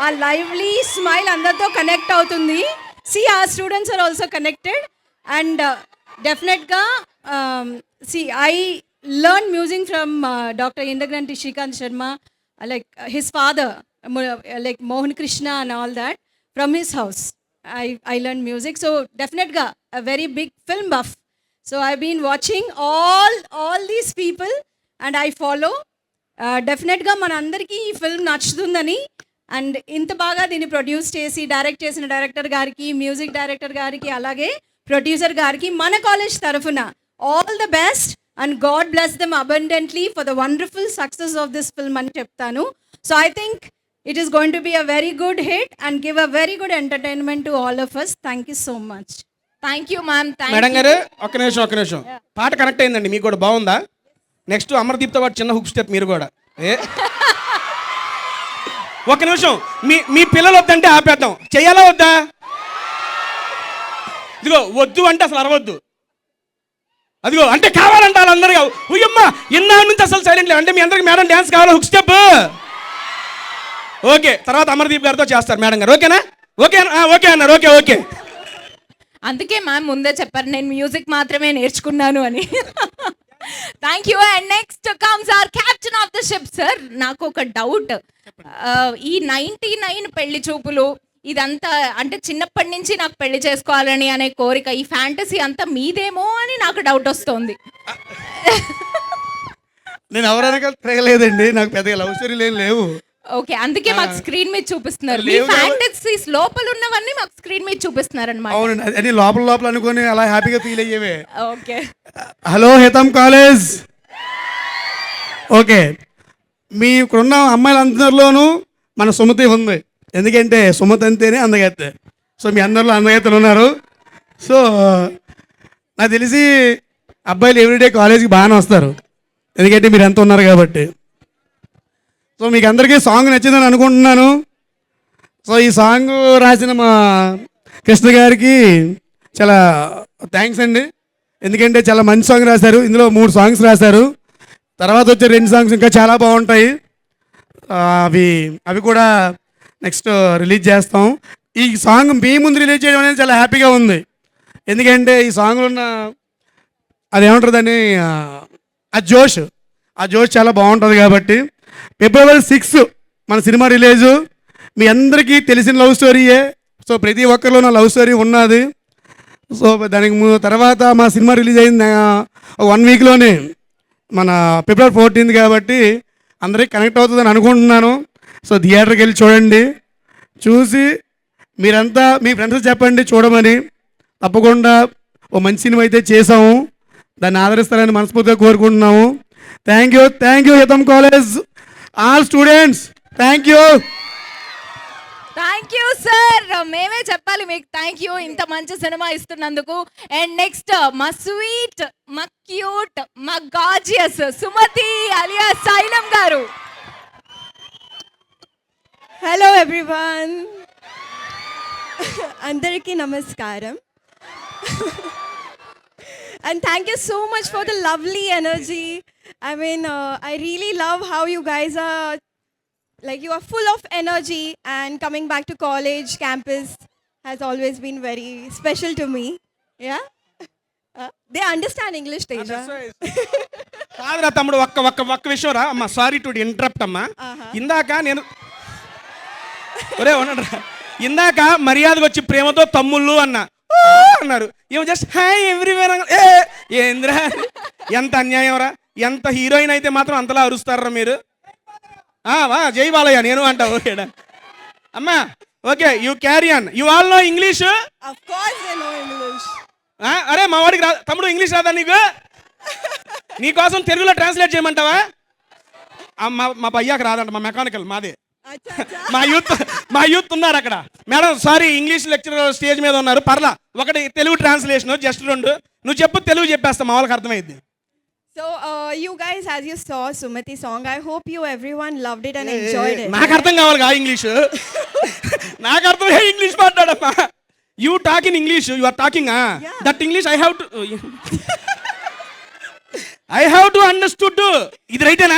ఆ లైవ్లీ స్మైల్ అందరితో కనెక్ట్ అవుతుంది. సి ఆ students are also connected. And డెఫినెట్గా see I learn music from doctor Indraganti Srikanth Sharma, like his father, like Mohan Krishna and all that. From his house I learned music. So definitely a very big film buff. So I've been watching all these people and I follow. Definitely మన అందరికీ ఈ ఫిల్మ్ నచ్చుతుందని, అండ్ ఇంత బాగా దీన్ని ప్రొడ్యూస్ చేసి డైరెక్ట్ చేసిన డైరెక్టర్ గారికి, మ్యూజిక్ డైరెక్టర్ గారికి, అలాగే ప్రొడ్యూసర్ గారికి మన కాలేజ్ తరఫున all the best and God bless them abundantly for the wonderful success of this film అని చెప్తాను. So I think it is going to be a very good hit and give a very good entertainment to all of us. Thank you so much. Thank you ma'am. Madam గారు ఒక్క నిమిషం. పాట కనెక్ట్ అయిందండి, మీకు కూడా బాగుందా? నెక్స్ట్ అమర్దీప్తో పాటు చిన్న హుక్ స్టెప్ మీరు కూడా. ఒక్క నిమిషం, మీ పిల్లలు వద్దంటే ఆపేద్దాం, చెయ్యాలా వద్దా? ఇదిగో వద్దు అంటే అసలు అరవద్దు, అదిగో అంటే కావాలంటే వాళ్ళందరూ ఉయ్యమ్మా ఇన్నాళ్ళ నుంచి అసలు సైలెంట్ లేదు అంటే మీ అందరికి మేడం డ్యాన్స్ కావాలా? Hook step. ఓకే, తర్వాత అమర్దీప్ గారితో చేస్తారు మేడం గారు. ఓకేనా? ఓకే అన్నారు. ఓకే. అందుకే మ్యామ్ ముందే చెప్పారు నేను మ్యూజిక్ మాత్రమే నేర్చుకున్నాను అని. Thank you. And next comes our captain of the ship. Sir నాకు ఒక డౌట్, ఈ 99 పెళ్లి చూపులు ఇదంతా అంటే చిన్నప్పటి నుంచి నాకు పెళ్లి చేసుకోవాలని అనే కోరిక, ఈ ఫ్యాంటసీ అంతా మీదేమో అని నాకు డౌట్ వస్తుంది. నేను ఎవరైనా తిరగలేదండి, నాకు పెద్దగా లవ్ స్టోరీలు ఏం లేవు. ఓకే, అందుకే మాకు స్క్రీన్ మీద చూపిస్తున్నారు. మీ ఫ్యాంటసీస్ లోపల ఉన్నవన్నీ మాకు స్క్రీన్ మీద చూపిస్తున్నారు అన్నమాట. అవునండి, అది లోపల అనుకొని అలా హ్యాపీగా ఫీల్ అయ్యేవే. ఓకే, హలో హితం కాలేజ్. ఓకే, మీకున్న అమ్మాయిలందరిలోనూ మన సుమతి ఉంది, ఎందుకంటే సుమతి అంతేనే అందగత్తే. సో మీ అందరిలో అందగత్తెలు ఉన్నారు. సో నాకు తెలిసి అబ్బాయిలు ఎవ్రీడే కాలేజీకి బాగానే వస్తారు, ఎందుకంటే మీరు ఎంత ఉన్నారు కాబట్టి. సో మీకు అందరికీ సాంగ్ నచ్చిందని అనుకుంటున్నాను. సో ఈ సాంగ్ రాసిన మా కృష్ణ గారికి చాలా థ్యాంక్స్ అండి. ఎందుకంటే చాలా మంచి సాంగ్ రాశారు. ఇందులో 3 సాంగ్స్ రాశారు. తర్వాత వచ్చే 2 సాంగ్స్ ఇంకా చాలా బాగుంటాయి. అవి కూడా నెక్స్ట్ రిలీజ్ చేస్తాం. ఈ సాంగ్ మీ ముందు రిలీజ్ చేయడం అనేది చాలా హ్యాపీగా ఉంది. ఎందుకంటే ఈ సాంగ్లో ఉన్న అదేమంటుందని ఆ జోష్ చాలా బాగుంటుంది కాబట్టి. February 6 మన సినిమా రిలీజు. మీ అందరికీ తెలిసిన లవ్ స్టోరీయే. సో ప్రతి ఒక్కరిలో నా లవ్ స్టోరీ ఉన్నది. సో దానికి తర్వాత మా సినిమా రిలీజ్ అయింది 1 వీక్లోనే, మన February 14 కాబట్టి అందరికీ కనెక్ట్ అవుతుందని అనుకుంటున్నాను. సో థియేటర్కి వెళ్ళి చూడండి. చూసి మీరంతా మీ ఫ్రెండ్స్ చెప్పండి చూడమని. తప్పకుండా ఓ మంచి సినిమా అయితే చేసాము. దాన్ని ఆదరిస్తారని మనస్ఫూర్తిగా కోరుకుంటున్నాము. Thank you Hitam college all students. Thank you sir. మేమే చెప్పాలి మీకు థ్యాంక్ యూ ఇంత మంచి సినిమా ఇస్తున్నందుకు. అండ్ నెక్స్ట్ మా స్వీట్, మా క్యూట్, మా గాజియస్ సుమతి అలియా సైలం గారు. హలో ఎవ్రీవన్, అందరికీ నమస్కారం. And thank you so much for the lovely energy. I mean, I really love how you guys are, like, you are full of energy, and coming back to college campus has always been very special to me. Yeah? They understand English, Teja. కాదురా తమ్ముడు, ఒక్క విషయం రా అమ్మా. సారీ టు ఇంటరప్ట్ అమ్మా. ఇందాక నేను ఇందాక మర్యాదగా వచ్చి ప్రేమతో తమ్ముళ్ళు అన్నారు. ఏమో జస్ట్ హాయ్ ఎవ్రీవేర్. ఏంద్రా ఎంత అన్యాయం రా. ఎంత హీరోయిన్ అయితే మాత్రం అంతలా అరుస్తారా మీరు? జై బాలయ్య నేను అంటా. ఓకేడా అమ్మా? Okay, you carry on. You all know English? Of course they know English. అరే మా వాడికి తమ్ముడు ఇంగ్లీష్ రాదా నీకు? నీకోసం తెలుగులో ట్రాన్స్లేట్ చేయమంటావా? మా పయ్యాకి రాదంట, మా మెకానికల్ మాదే. మా యూత్ ఉన్నారు అక్కడ. Madam sorry, English lecture stage మీద ఉన్నారు. పర్లా, ఒకటి తెలుగు ట్రాన్స్లేషన్, జస్ట్ 2 నువ్వు చెప్పు, తెలుగు చెప్పేస్తా, మా వాళ్ళకి అర్థమైంది. So you guys, as you saw Sumati song, I hope you everyone loved it and enjoyed it. నాకు అర్థం కావాలి ఇంగ్లీష్. నాకు అర్థమయ్యే ఇంగ్లీష్ మాట్లాడమ్మా. You talk in English, you are talking that English. I have to understood. ఇది రైటేనా?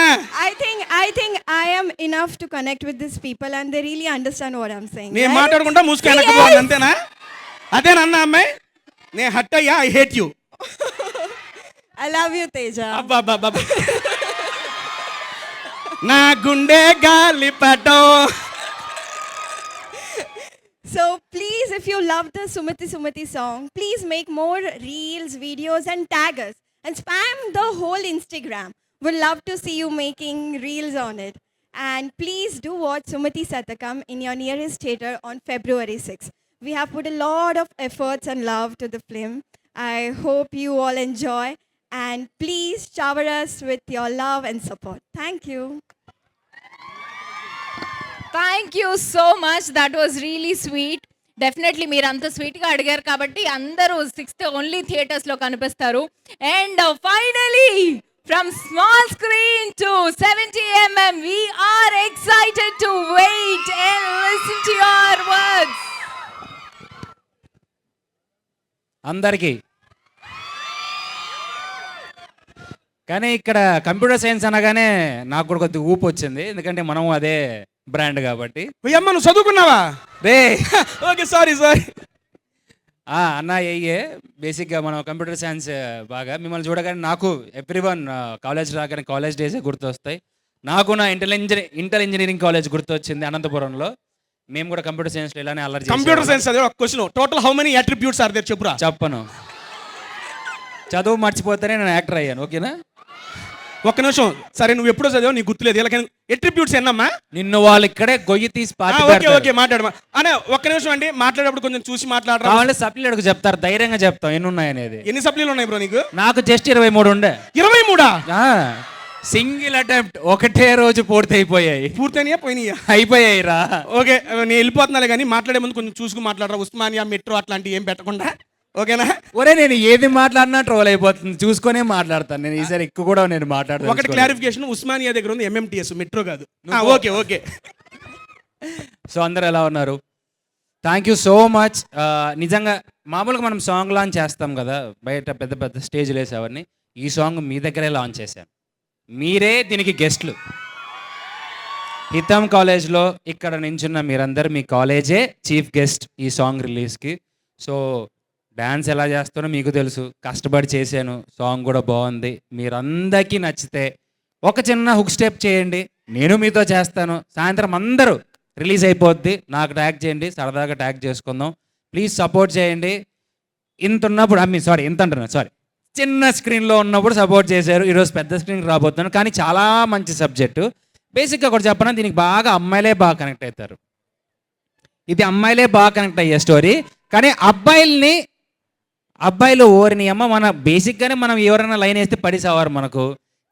I think I am enough to connect with these people and they really understand what I'm saying. నేను మాట్లాడుకుంటా మూసుకెళ్ళకపోవాలి అంతేనా? అదేనన్నా అమ్మాయి, నేను హట్ అయ్యా. I hate you. I love you, Teja. అబ్బా నా గుండె గాలిపటం. So please, if you love the Sumati song, please make more reels, videos and tag us and spam the whole Instagram. We'd love to see you making reels on it. And please do watch Sumati Satakam in your nearest theatre on February 6th. We have put a lot of efforts and love to the film. I hope you all enjoy. And please shower us with your love and support. Thank you. Thank you so much. That was really sweet. Definitely మీరు అంత స్వీట్గా అడిగారు కాబట్టి అందరూ 6th ఓన్లీ థియేటర్స్లో కనిపిస్తారు. And finally from small screen to 70mm, we are excited to wait and listen to your words. అందరికీ కానీ ఇక్కడ కంప్యూటర్ సైన్స్ అనగానే నాకు కూడా కొద్దిగా ఊపు వచ్చింది. ఎందుకంటే మనం అదే బ్రాండ్ కాబట్టి. అమ్మ నువ్వు చదువుకున్నావా రే? Okay, sorry. అన్న అయ్యే బేసిక్గా మనం కంప్యూటర్ సైన్స్ బాగా మిమ్మల్ని చూడగానే నాకు ఎవ్రీవన్ కాలేజ్ రాగానే కాలేజ్ డేసే గుర్తొస్తాయి. నాకు నా ఇంటర్ ఇంజనీరింగ్ కాలేజ్ గుర్తొచ్చింది అనంతపురంలో. మేము కూడా కంప్యూటర్ సైన్స్లో ఇలానే అల్లరి. కంప్యూటర్ సైన్స్ అదే ఒక question. Total how many attributes are there చెప్పురా? చెప్పను, చదువు మర్చిపోతేనే నేను యాక్టర్ అయ్యాను. ఓకేనా? ఒక్క నిమిషం. సరే, నువ్వు ఎప్పుడో చదివావు, నీకు గుర్తులేదు. ఇలా అట్రిబ్యూట్స్ ఎన్నమ్మా? నిన్ను వాళ్ళు ఇక్కడే గొయ్యి తీసి ఓకే మాట్లాడమా అనే. ఒక్క నిమిషం అండి, మాట్లాడేటప్పుడు కొంచెం చూసి మాట్లాడరా. వాళ్ళు సప్లీలకు చెప్తారు, ధైర్యంగా చెప్తాం ఎన్ని ఉన్నాయనేది. ఎన్ని సప్లీలు ఉన్నాయి బ్రో నీకు? నాకు జస్ట్ 23 ఉండే. 23? సింగిల్ అటెంప్ట్ ఒకటే రోజు పూర్తి అయిపోయాయి. పూర్తయినాయా పోయినాయా? అయిపోయాయి రా. ఓకే, నేను వెళ్ళిపోతున్నాలే కానీ మాట్లాడే ముందు కొంచెం చూసుకుని మాట్లాడరా. ఉస్మానియా మెట్రో అట్లాంటివి ఏం పెట్టకుండా ఓకేనా? ఒరే నేను ఏది మాట్లాడినా ట్రోల్ అయిపోతుంది, చూసుకొనే మాట్లాడతాను నేను. ఈసారి ఎక్కువ కూడా నేను మాట్లాడతాను. ఒకటి క్లారిఫికేషన్, ఉస్మానియా దగ్గర ఉంది MMTS, మెట్రో కాదు. Okay okay. సో అందరు ఎలా ఉన్నారు? Thank you so much. నిజంగా మామూలుగా మనం సాంగ్ లాంచ్ చేస్తాం కదా బయట పెద్ద పెద్ద స్టేజ్లు వేసేవన్నీ. ఈ సాంగ్ మీ దగ్గరే లాంచ్ చేశాను. మీరే దీనికి గెస్ట్లు. హితం కాలేజ్లో ఇక్కడ నించున్న మీరందరూ మీ కాలేజే చీఫ్ గెస్ట్ ఈ సాంగ్ రిలీజ్కి. సో డ్యాన్స్ ఎలా చేస్తానో మీకు తెలుసు, కష్టపడి చేశాను, సాంగ్ కూడా బాగుంది. మీరందరికీ నచ్చితే ఒక చిన్న హుక్ స్టెప్ చేయండి, నేను మీతో చేస్తాను. సాయంత్రం అందరూ రిలీజ్ అయిపోద్ది, నాకు ట్యాగ్ చేయండి, సరదాగా ట్యాగ్ చేసుకుందాం. ప్లీజ్ సపోర్ట్ చేయండి. ఇంత ఉన్నప్పుడు ఇంత అంటున్నాను సారీ, చిన్న స్క్రీన్లో ఉన్నప్పుడు సపోర్ట్ చేశారు. ఈరోజు పెద్ద స్క్రీన్కి రాబోతున్నాను, కానీ చాలా మంచి సబ్జెక్టు. బేసిక్గా ఒకటి చెప్పనా, దీనికి బాగా అమ్మాయిలే బాగా కనెక్ట్ అవుతారు. ఇది అమ్మాయిలే బాగా కనెక్ట్ అయ్యే స్టోరీ. కానీ అబ్బాయిలు ఓరిని అమ్మ, మన బేసిక్గానే మనం ఎవరైనా లైన్ వేస్తే పడిసేవారు, మనకు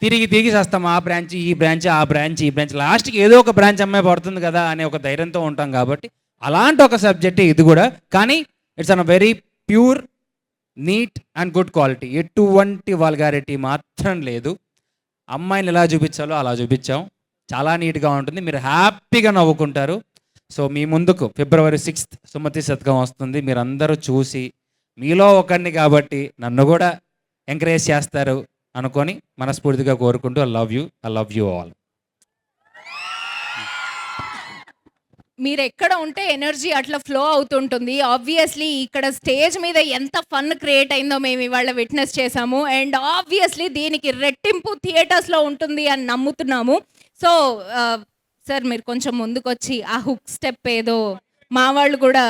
తిరిగి చేస్తాం. ఆ బ్రాంచ్ ఈ బ్రాంచ్, ఆ బ్రాంచ్ ఈ బ్రాంచ్, లాస్ట్కి ఏదో ఒక బ్రాంచ్ అమ్మాయి పడుతుంది కదా అనే ఒక ధైర్యంతో ఉంటాం. కాబట్టి అలాంటి ఒక సబ్జెక్ట్ ఇది కూడా. కానీ it's an very pure, neat and good quality. ఎటువంటి వల్గారిటీ మాత్రం లేదు. అమ్మాయిని ఎలా చూపించాలో అలా చూపించాం. చాలా నీట్గా ఉంటుంది, మీరు హ్యాపీగా నవ్వుకుంటారు. సో మీ ముందుకు February 6th సుమతి శతకం వస్తుంది. మీరందరూ చూసి మీలో ఒకరిని కాబట్టి నన్ను కూడా ఎంకరేజ్ చేస్తారు అనుకొని మనస్ఫూర్తిగా కోరుకుంటూ ఐ లవ్ యూ ఆల్. మీరు ఎక్కడ ఉంటే ఎనర్జీ అట్లా ఫ్లో అవుతుంటుంది. ఆబ్వియస్లీ ఇక్కడ స్టేజ్ మీద ఎంత ఫన్ క్రియేట్ అయిందో మేము ఇవాళ విట్నెస్ చేసాము. అండ్ ఆబ్వియస్లీ దీనికి రెట్టింపు థియేటర్స్లో ఉంటుంది అని నమ్ముతున్నాము. సో సార్ మీరు కొంచెం ముందుకొచ్చి ఆ హుక్ స్టెప్ ఏదో మా వాళ్ళు కూడా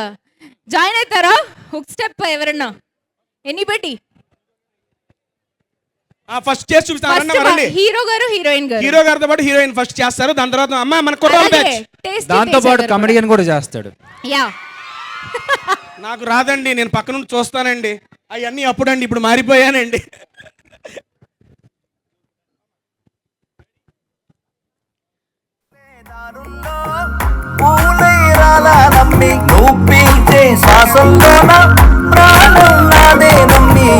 జాయిన్ అవుతారా? హుక్ స్టెప్ ఎవరన్నా ఎనీబడి? ఫస్ట్ చేసి చూపిస్తాను. హీరో గారు హీరోయిన్ గారు, హీరో గారితో పాటు హీరోయిన్ ఫస్ట్ చేస్తారు. దాని తర్వాత అమ్మ మన కుర్రాళ్ళ బ్యాచ్, దాంతో పాటు కమెడియన్ కూడా చేస్తాడు. యా నాకు రాదండి, నేను పక్క నుండి చూస్తానండి. అవన్నీ అప్పుడండి, ఇప్పుడు మారిపోయానండి. నమ్మి నువ్వు పీల్చే శ్వాసంలోన ప్రాణం నాదే నమ్మి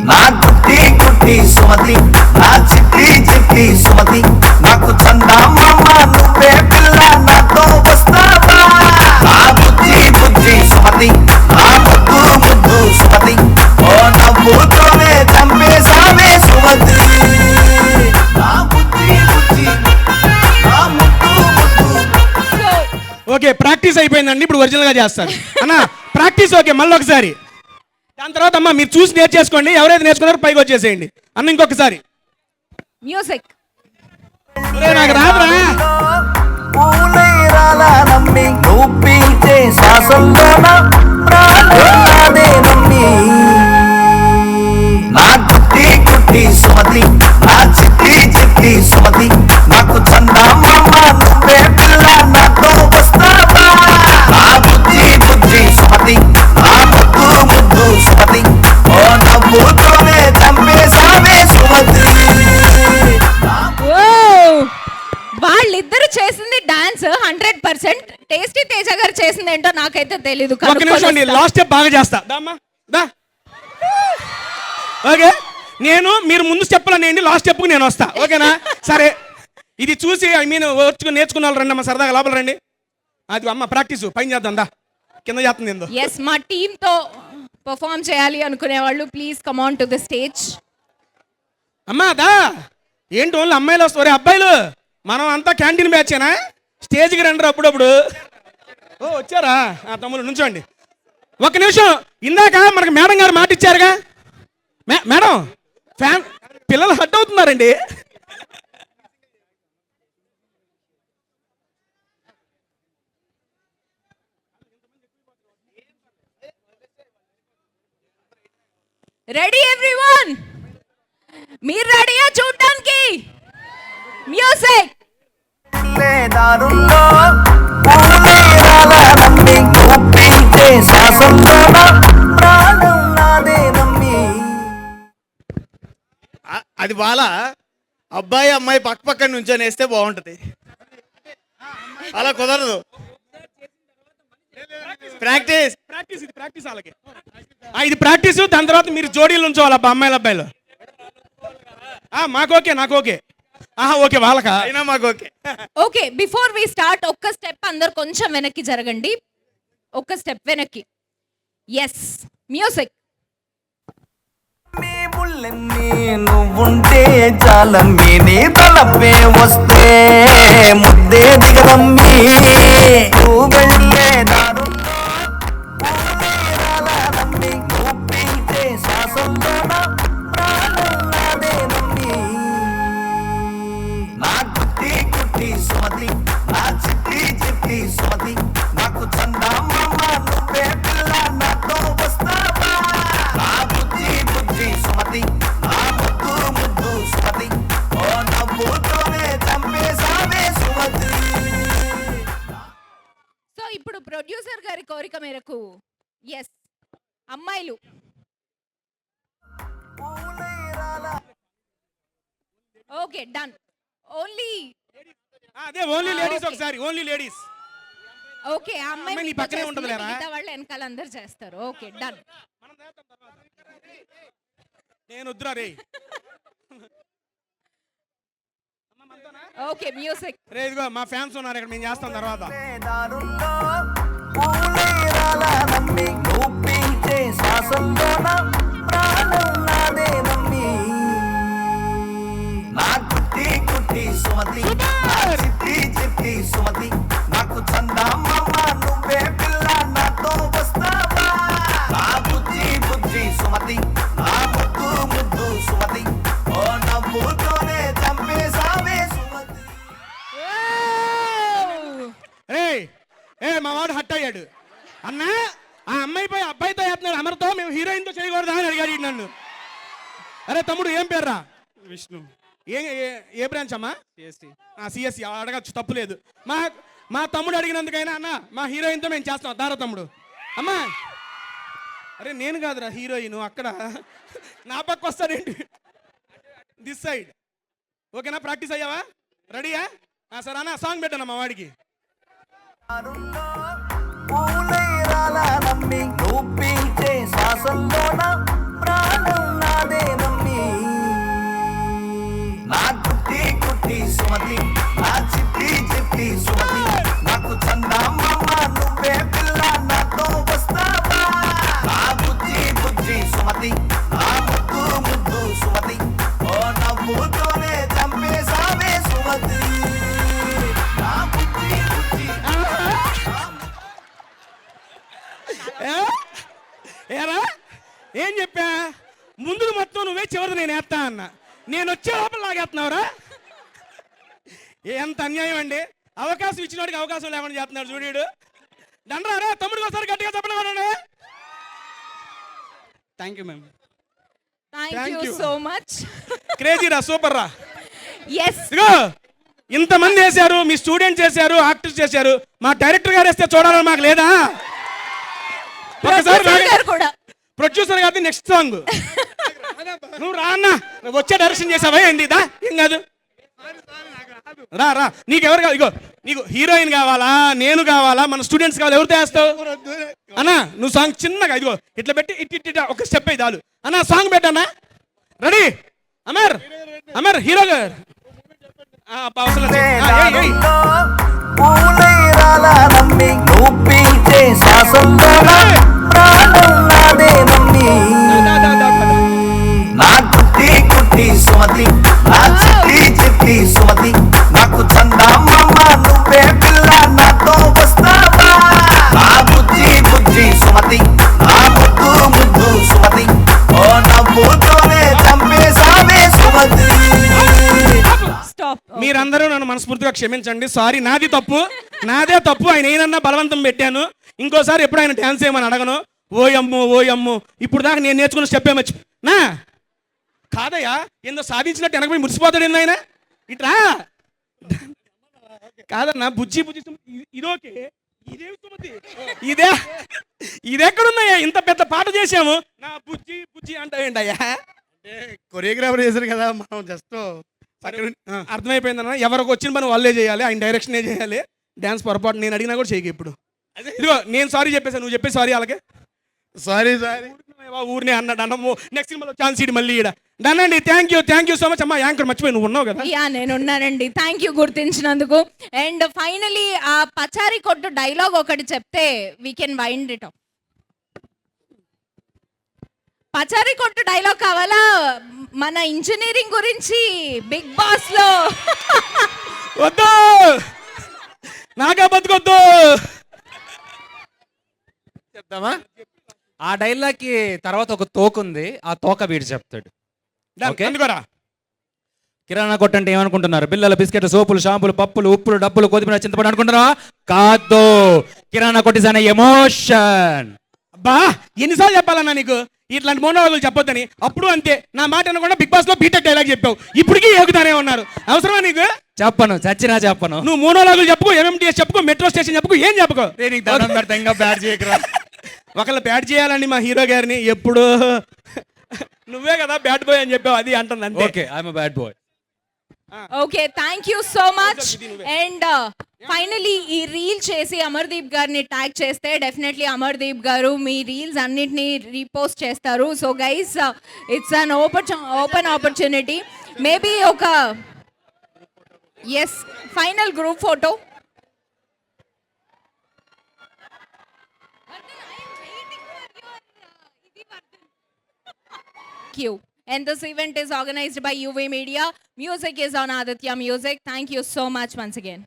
నా కుట్టి సుమతి, నా చిట్టి సుమతి, నాకు చందా మామ నువ్వే పిల్ల, నాతో వస్తావా? నా బుజ్జి సుమతి, నా ముద్దు సుమతి, ఓ నవ్వుతోనే చంపేసావే సుమతి. నా బుజ్జి నా ముద్దు. ఓకే, ప్రాక్టీస్ అయిపోయిందండి, ఇప్పుడు ఒరిజినల్గా చేస్తాను అన్న. ప్రాక్టీస్ ఓకే, మళ్ళీ ఒకసారి. దాని తర్వాత అమ్మ మీరు చూసి నేర్చేసుకోండి, ఎవరైతే నేర్చుకున్నారో పైకి వచ్చేసేయండి అన్న. ఇంకొకసారి మ్యూజిక్. నాకు రాదురా. నమ్మి నువ్వు పీల్చే శ్వాసంలోన ప్రాణం నాదే నమ్మి నా కుట్టి సుమతి, నా చిట్టి సుమతి, నాకు చందా మామ నువ్వే పిల్ల, నాతో వస్తావా? నా బుజ్జి సుమతి, నా ముద్దు సుమతి, ఓ నవ్వుతోనే చంపేసావే సుమతి. వాళ్ళిద్దరు చేసింది డాన్స్ 100%. టేస్టీ తేజ గారు చేసింది ఏంటో నాకైతే తెలీదు. లాస్ట్ స్టెప్ బాగా చేస్తా. ఓకే, మీరు ముందు స్టెప్లోనేయండి, లాస్ట్ స్టెప్కి నేను వస్తా. ఓకేనా? సరే, ఇది చూసి నేర్చుకున్న వాళ్ళు రండి అమ్మ, సరదాగా లోపల రండి. అది అమ్మ ప్రాక్టీస్ పైన చేద్దాం, దా కింద చేస్తుంది ఏందో. ఎస్, మా టీంతో పర్ఫామ్ చేయాలి అనుకునే వాళ్ళు please come on to the stage. అమ్మా దా, ఏంటి ఓన్లీ అమ్మాయిలు వస్తారు? అబ్బాయిలు మనం అంతా క్యాంటీన్ బ్యాచేనా? స్టేజ్కి రండి అప్పుడప్పుడు. ఓ వచ్చారా తమ్ముళ్ళు, నుంచోండి. ఒక్క నిమిషం, ఇందాక మనకు మేడం గారు మాట ఇచ్చారుగా. మేడం, పిల్లలు హట్ అవుతున్నారండి. Ready everyone? మీరు రెడీయా చూడడానికి? మ్యూజిక్. దారుల్లో నమ్మి నువ్వు పీల్చే శ్వాసంలోన ప్రాణం నాదే నమ్మి. అది వాళ్ళ అబ్బాయి అమ్మాయి పక్క పక్కన నుంచొని వేస్తే బాగుంటుంది. అలా కుదరదు. ప్రాక్టీస్. ప్రాక్టీస్ ఇది ప్రాక్టీస్ వాళ్ళకి. ఇది ప్రాక్టీస్. దాని తర్వాత మీరు జోడీలు ఉంచోవాలి అబ్బా అమ్మాయిల అబ్బాయిలు. మాకు ఓకే, నాకు ఓకే. ఓకే వాళ్ళకా అయినా మాకు okay. Okay, before we start ఒక్క స్టెప్ అందరు కొంచెం వెనక్కి జరగండి. ఒక్క స్టెప్ వెనక్కి. Yes, music. నీ ముళ్ళెన్ని నువ్వుంటే చాలమ్మి, నీ తలపే వస్తే ముద్దే దిగదమ్మి. నువ్వు వెళ్ళే దారుల్లో పూలేరాలమ్మి, నువ్వు పీల్చే శ్వాసంలోన ప్రాణం నాదేనమ్మి. నా కుట్టి కుట్టి సుమతి, నా చిట్టి చిట్టి సుమతి, నాకు చందమామ నువ్వే పిల్ల, నాతో వస్తావా? నా బుజ్జి బుజ్జి సుమతి, నా ముద్దు ముద్దు సుమతి, ఓ నవ్వుతోనే చంపేసావే సుమతి. సో ఇప్పుడు ప్రొడ్యూసర్ గారి కోరిక మేరకు ఎస్ అమ్మాయిలు ఓకే డన్. ఓన్లీ అదే ఓన్లీ లేడీస్. ఒకసారి ఓన్లీ లేడీస్. ఓకే, ఆ అమ్మాయి నీ మీతో పక్కనే చేస్తుంది, ఉంటుందిలేరా? మిగతా వాళ్ళు వెనకాల అందరు చేస్తారు. Okay done. నేను వద్దురా రే. Okay music. రే ఇదిగో మా ఫ్యాన్స్ ఉన్నారు ఇక్కడ, మేము చేస్తాం తర్వాత. దారుల్లో పూలేరాలమ్మి, నువ్వు పీల్చే శ్వాసంలోన ప్రాణం నాదేనమ్మి. నా కుట్టి కుట్టి సుమతి, నా చిట్టి చిట్టి సుమతి, నాకు చందమామ నువ్వే పిల్ల, నాతో వస్తావా? నా బుజ్జి బుజ్జి సుమతి, నా ముద్దు ముద్దు సుమతి, ఓ నవ్వుతోనే చంపేసావే సుమతి. మా వాడు హట్ అయ్యాడు. అన్నా ఆ అమ్మాయిపై అబ్బాయితో వేస్తున్నాడు అమర్తో, మేము హీరోయిన్తో చేయకూడదా అని అడిగాడు ఈడు నన్ను. అరే తమ్ముడు ఏం పేర్రా? విష్ణు. ఏ బ్రాంచ్ అమ్మా? సిఎస్సి. అడగచ్చు, తప్పు లేదు. మా తమ్ముడు అడిగినందుకైనా అన్న మా హీరోయిన్తో మేము చేస్తాం దారా తమ్ముడు. అమ్మా అరే నేను కాదురా హీరోయిన్, అక్కడ నా పక్క వస్తాడేంటి? This side. ఓకేనా? ప్రాక్టీస్ అయ్యావా? రెడీయా? సరే అన్న సాంగ్ పెట్టాను మా వాడికి. పూలేరాలమ్మి, నువ్వు పీల్చే శ్వాసంలోన ప్రాణం నాదేనమ్మి. నా కుట్టి కుట్టి సుమతి, నా చిట్టి చిట్టి సుమతి, నాకు చందమామ నువ్వే పిల్ల, నాతో వస్తావా? నా బుజ్జి బుజ్జి సుమతి, నా ముద్దు ముద్దు సుమతి, ఓ నవ్వుతోనే చంపేసావే సుమతి. నా బుజ్జి బుజ్జి. ఏరా ఏం చెప్పా? ముందు మొత్తం నువ్వే, చివరి నేను వేస్తా అన్న. నేను వచ్చే లోపల లాగేస్తున్నావురా. ఎంత అన్యాయం అండి. అవకాశం ఇచ్చినోడికి అవకాశం లేకుండా చేస్తున్నాడు చూడీడు. దండరా తమ్ముడికి ఒకసారి గట్టిగా చెప్పండి. Thank you ma'am. Thank you so much. Crazy రా, సూపర్ రా. ఎస్, ఇగో ఇంతమంది వేశారు, మీ స్టూడెంట్స్ చేశారు, ఆర్టిస్ట్ చేశారు, మా డైరెక్టర్ గారు వేస్తే చూడాలని మాకు లేదా? కూడా ప్రొడ్యూసర్ గారి నెక్స్ట్ సాంగ్ నువ్వు రా అన్న. వచ్చే డైరెక్షన్ చేసావా ఏంది? ఏం కాదు, రా రా. నీకెవరు కావాలి? ఇగో నీకు హీరోయిన్ కావాలా, నేను కావాలా, మన స్టూడెంట్స్ కావాలి, ఎవరితో వేస్తావు అన్నా? నువ్వు సాంగ్ చిన్నగా ఇదిగో ఇట్లా పెట్టి ఇట్ ఒక స్టెప్ అయి చాలు అన్న. సాంగ్ పెట్టన్నా. రెడీ? అమర్ అమర్ హీరో గారు. పూలేరాలమ్మి, నువ్వు పీల్చే శ్వాసంలోన ప్రాణం నాదేనమ్మి. నా కుట్టి కుట్టి సుమతి, నా చిట్టి చిట్టి సుమతి, నాకు చందమామ నువ్వే పిల్ల, నాతో వస్తావా? నా బుజ్జి బుజ్జి సుమతి, నా ముద్దు ముద్దు సుమతి, ఓ నవ్వుతోనే చంపేసావే సుమతి. మీరందరూ నన్ను మనస్ఫూర్తిగా క్షమించండి. సారీ, నాదే తప్పు. ఆయన ఏనన్నా బలవంతం పెట్టాను. ఇంకోసారి ఎప్పుడు ఆయన డ్యాన్స్ చేయమని అడగను. ఓయమ్ము. ఇప్పుడు దాకా నేను నేర్చుకున్న స్టెప్ ఏమొచ్చు నా కాదయ్యా. ఏందో సాధించినట్టు వెనకపోయి మురిసిపోతాడు ఏంది ఆయన. ఇట్రా కాదన్నా. బుజ్జి ఇదోకే. ఇదేమి సుమతి? ఇదెక్కడున్నాయా? ఇంత పెద్ద పాట చేసాము, నా బుజ్జి అంటావేంటయ్యా? కొరియోగ్రాఫర్ చేశారు కదా, మనం జస్ట్ అర్థమైపోయిందన్న. ఎవరికి వచ్చిన పని వాళ్ళే చేయాలి, ఆయన డైరెక్షనే చేయాలి. డ్యాన్స్ పొరపాటు నేను అడిగినా కూడా చేయకు ఇప్పుడు. ఇదిగో నేను సారీ చెప్పేసాను, నువ్వు చెప్పేసి సారీ అలాగే. సారీ ఊరినే అన్నాడు అన్నము. నెక్స్ట్ సినిమాలో ఛాన్స్ ఇడు మళ్ళీ ఈడ. Done thank you so much అమ్మా. యాంకర్ మర్చిపోయి నువ్వు ఉన్నావు కదా. యా నేను ఉన్నానండి, థ్యాంక్ యూ గుర్తించినందుకు. అండ్ ఫైనలీ ఆ పచారీ కొట్టు డైలాగ్ ఒకటి చెప్తే వీ కెన్ వైండ్ ఇట్. పచారీ కొట్టు డైలాగ్ కావాలా? మన ఇంజనీరింగ్ గురించి బిగ్ బాస్ లో వద్దు, నాకా బతుకొద్దు. చెప్తామా? ఆ డైలాగ్కి తర్వాత ఒక తోక ఉంది, ఆ తోక వీడు చెప్తాడు. ఓకే, అందుకోరా. కిరాణా కొట్టు అంటే ఏమనుకుంటున్నారు? బిల్లలు, బిస్కెట్లు, సోపులు, షాంపులు, పప్పులు, ఉప్పులు, డబ్బులు, కొద్దిమీర, చింతపండు అనుకుంటున్నావా? కాదు, కిరాణా కొట్టు ఇస్ అన్ ఎమోషన్. అబ్బా ఎన్నిసార్లు చెప్పాలన్నా నీకు ఇట్లాంటి మోనోలాగులు చెప్పొద్దని? అప్పుడు అంతే, నా మాట అనకుండా బిగ్ బాస్ లో బీటెక్ డైలాగ్ చెప్పావు, ఇప్పటికీ ఏగుతానే ఉన్నారు. అవసరమా నీకు? చెప్పను, చచ్చినా చెప్పను. నువ్వు మోనోలాగులు చెప్పుకో, ఎంఎంటీఎస్ చెప్పుకో, మెట్రో స్టేషన్ చెప్పుకో, ఏం చెప్పుకో. బ్యాడ్ చేయకరా. ఒకళ్ళు బ్యాట్ చేయాలండి మా హీరో గారిని. ఎప్పుడు నువ్వే కదా బ్యాట్ బాయ్ అని చెప్పావు, అది అంటుంది అంతే. Okay, I'm bad boy. Okay, thank you so much. And finally ఈ రీల్ చేసి అమర్దీప్ గారిని ట్యాగ్ చేస్తే డెఫినెట్లీ అమర్దీప్ గారు మీ రీల్స్ అన్నిటినీ రీపోస్ట్ చేస్తారు. So guys, it's an open opportunity. Maybe ఒక ఎస్ final group photo. You. And this event is organized by UV Media. Music is on Aditya Music. Thank you so much once again.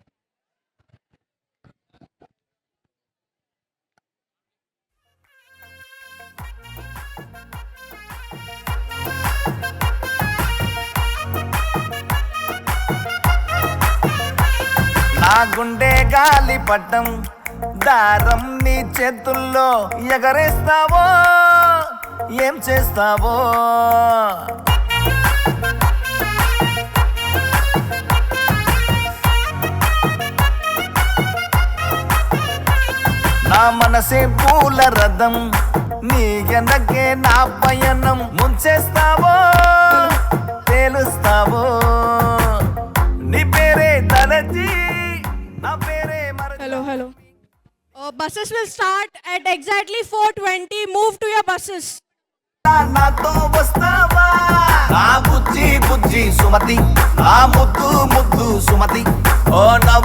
నా గుండె గాలి పట్టం దారం నీ చేతుల్లో ఎగరేస్తావో ఏం చేస్తావో. నా మనసే పూల రథం నీ వెనకే నా పయనం. ముంచేస్తావో తేలుస్తావో నీ పేరే తలచి నా పేరే మరచి. Hello. Buses will start at exactly 4:20. Move to your buses. నాతో వస్తావా నా బుజ్జి సుమతి, నా ముద్దు సుమతి. ఓ నవ్వు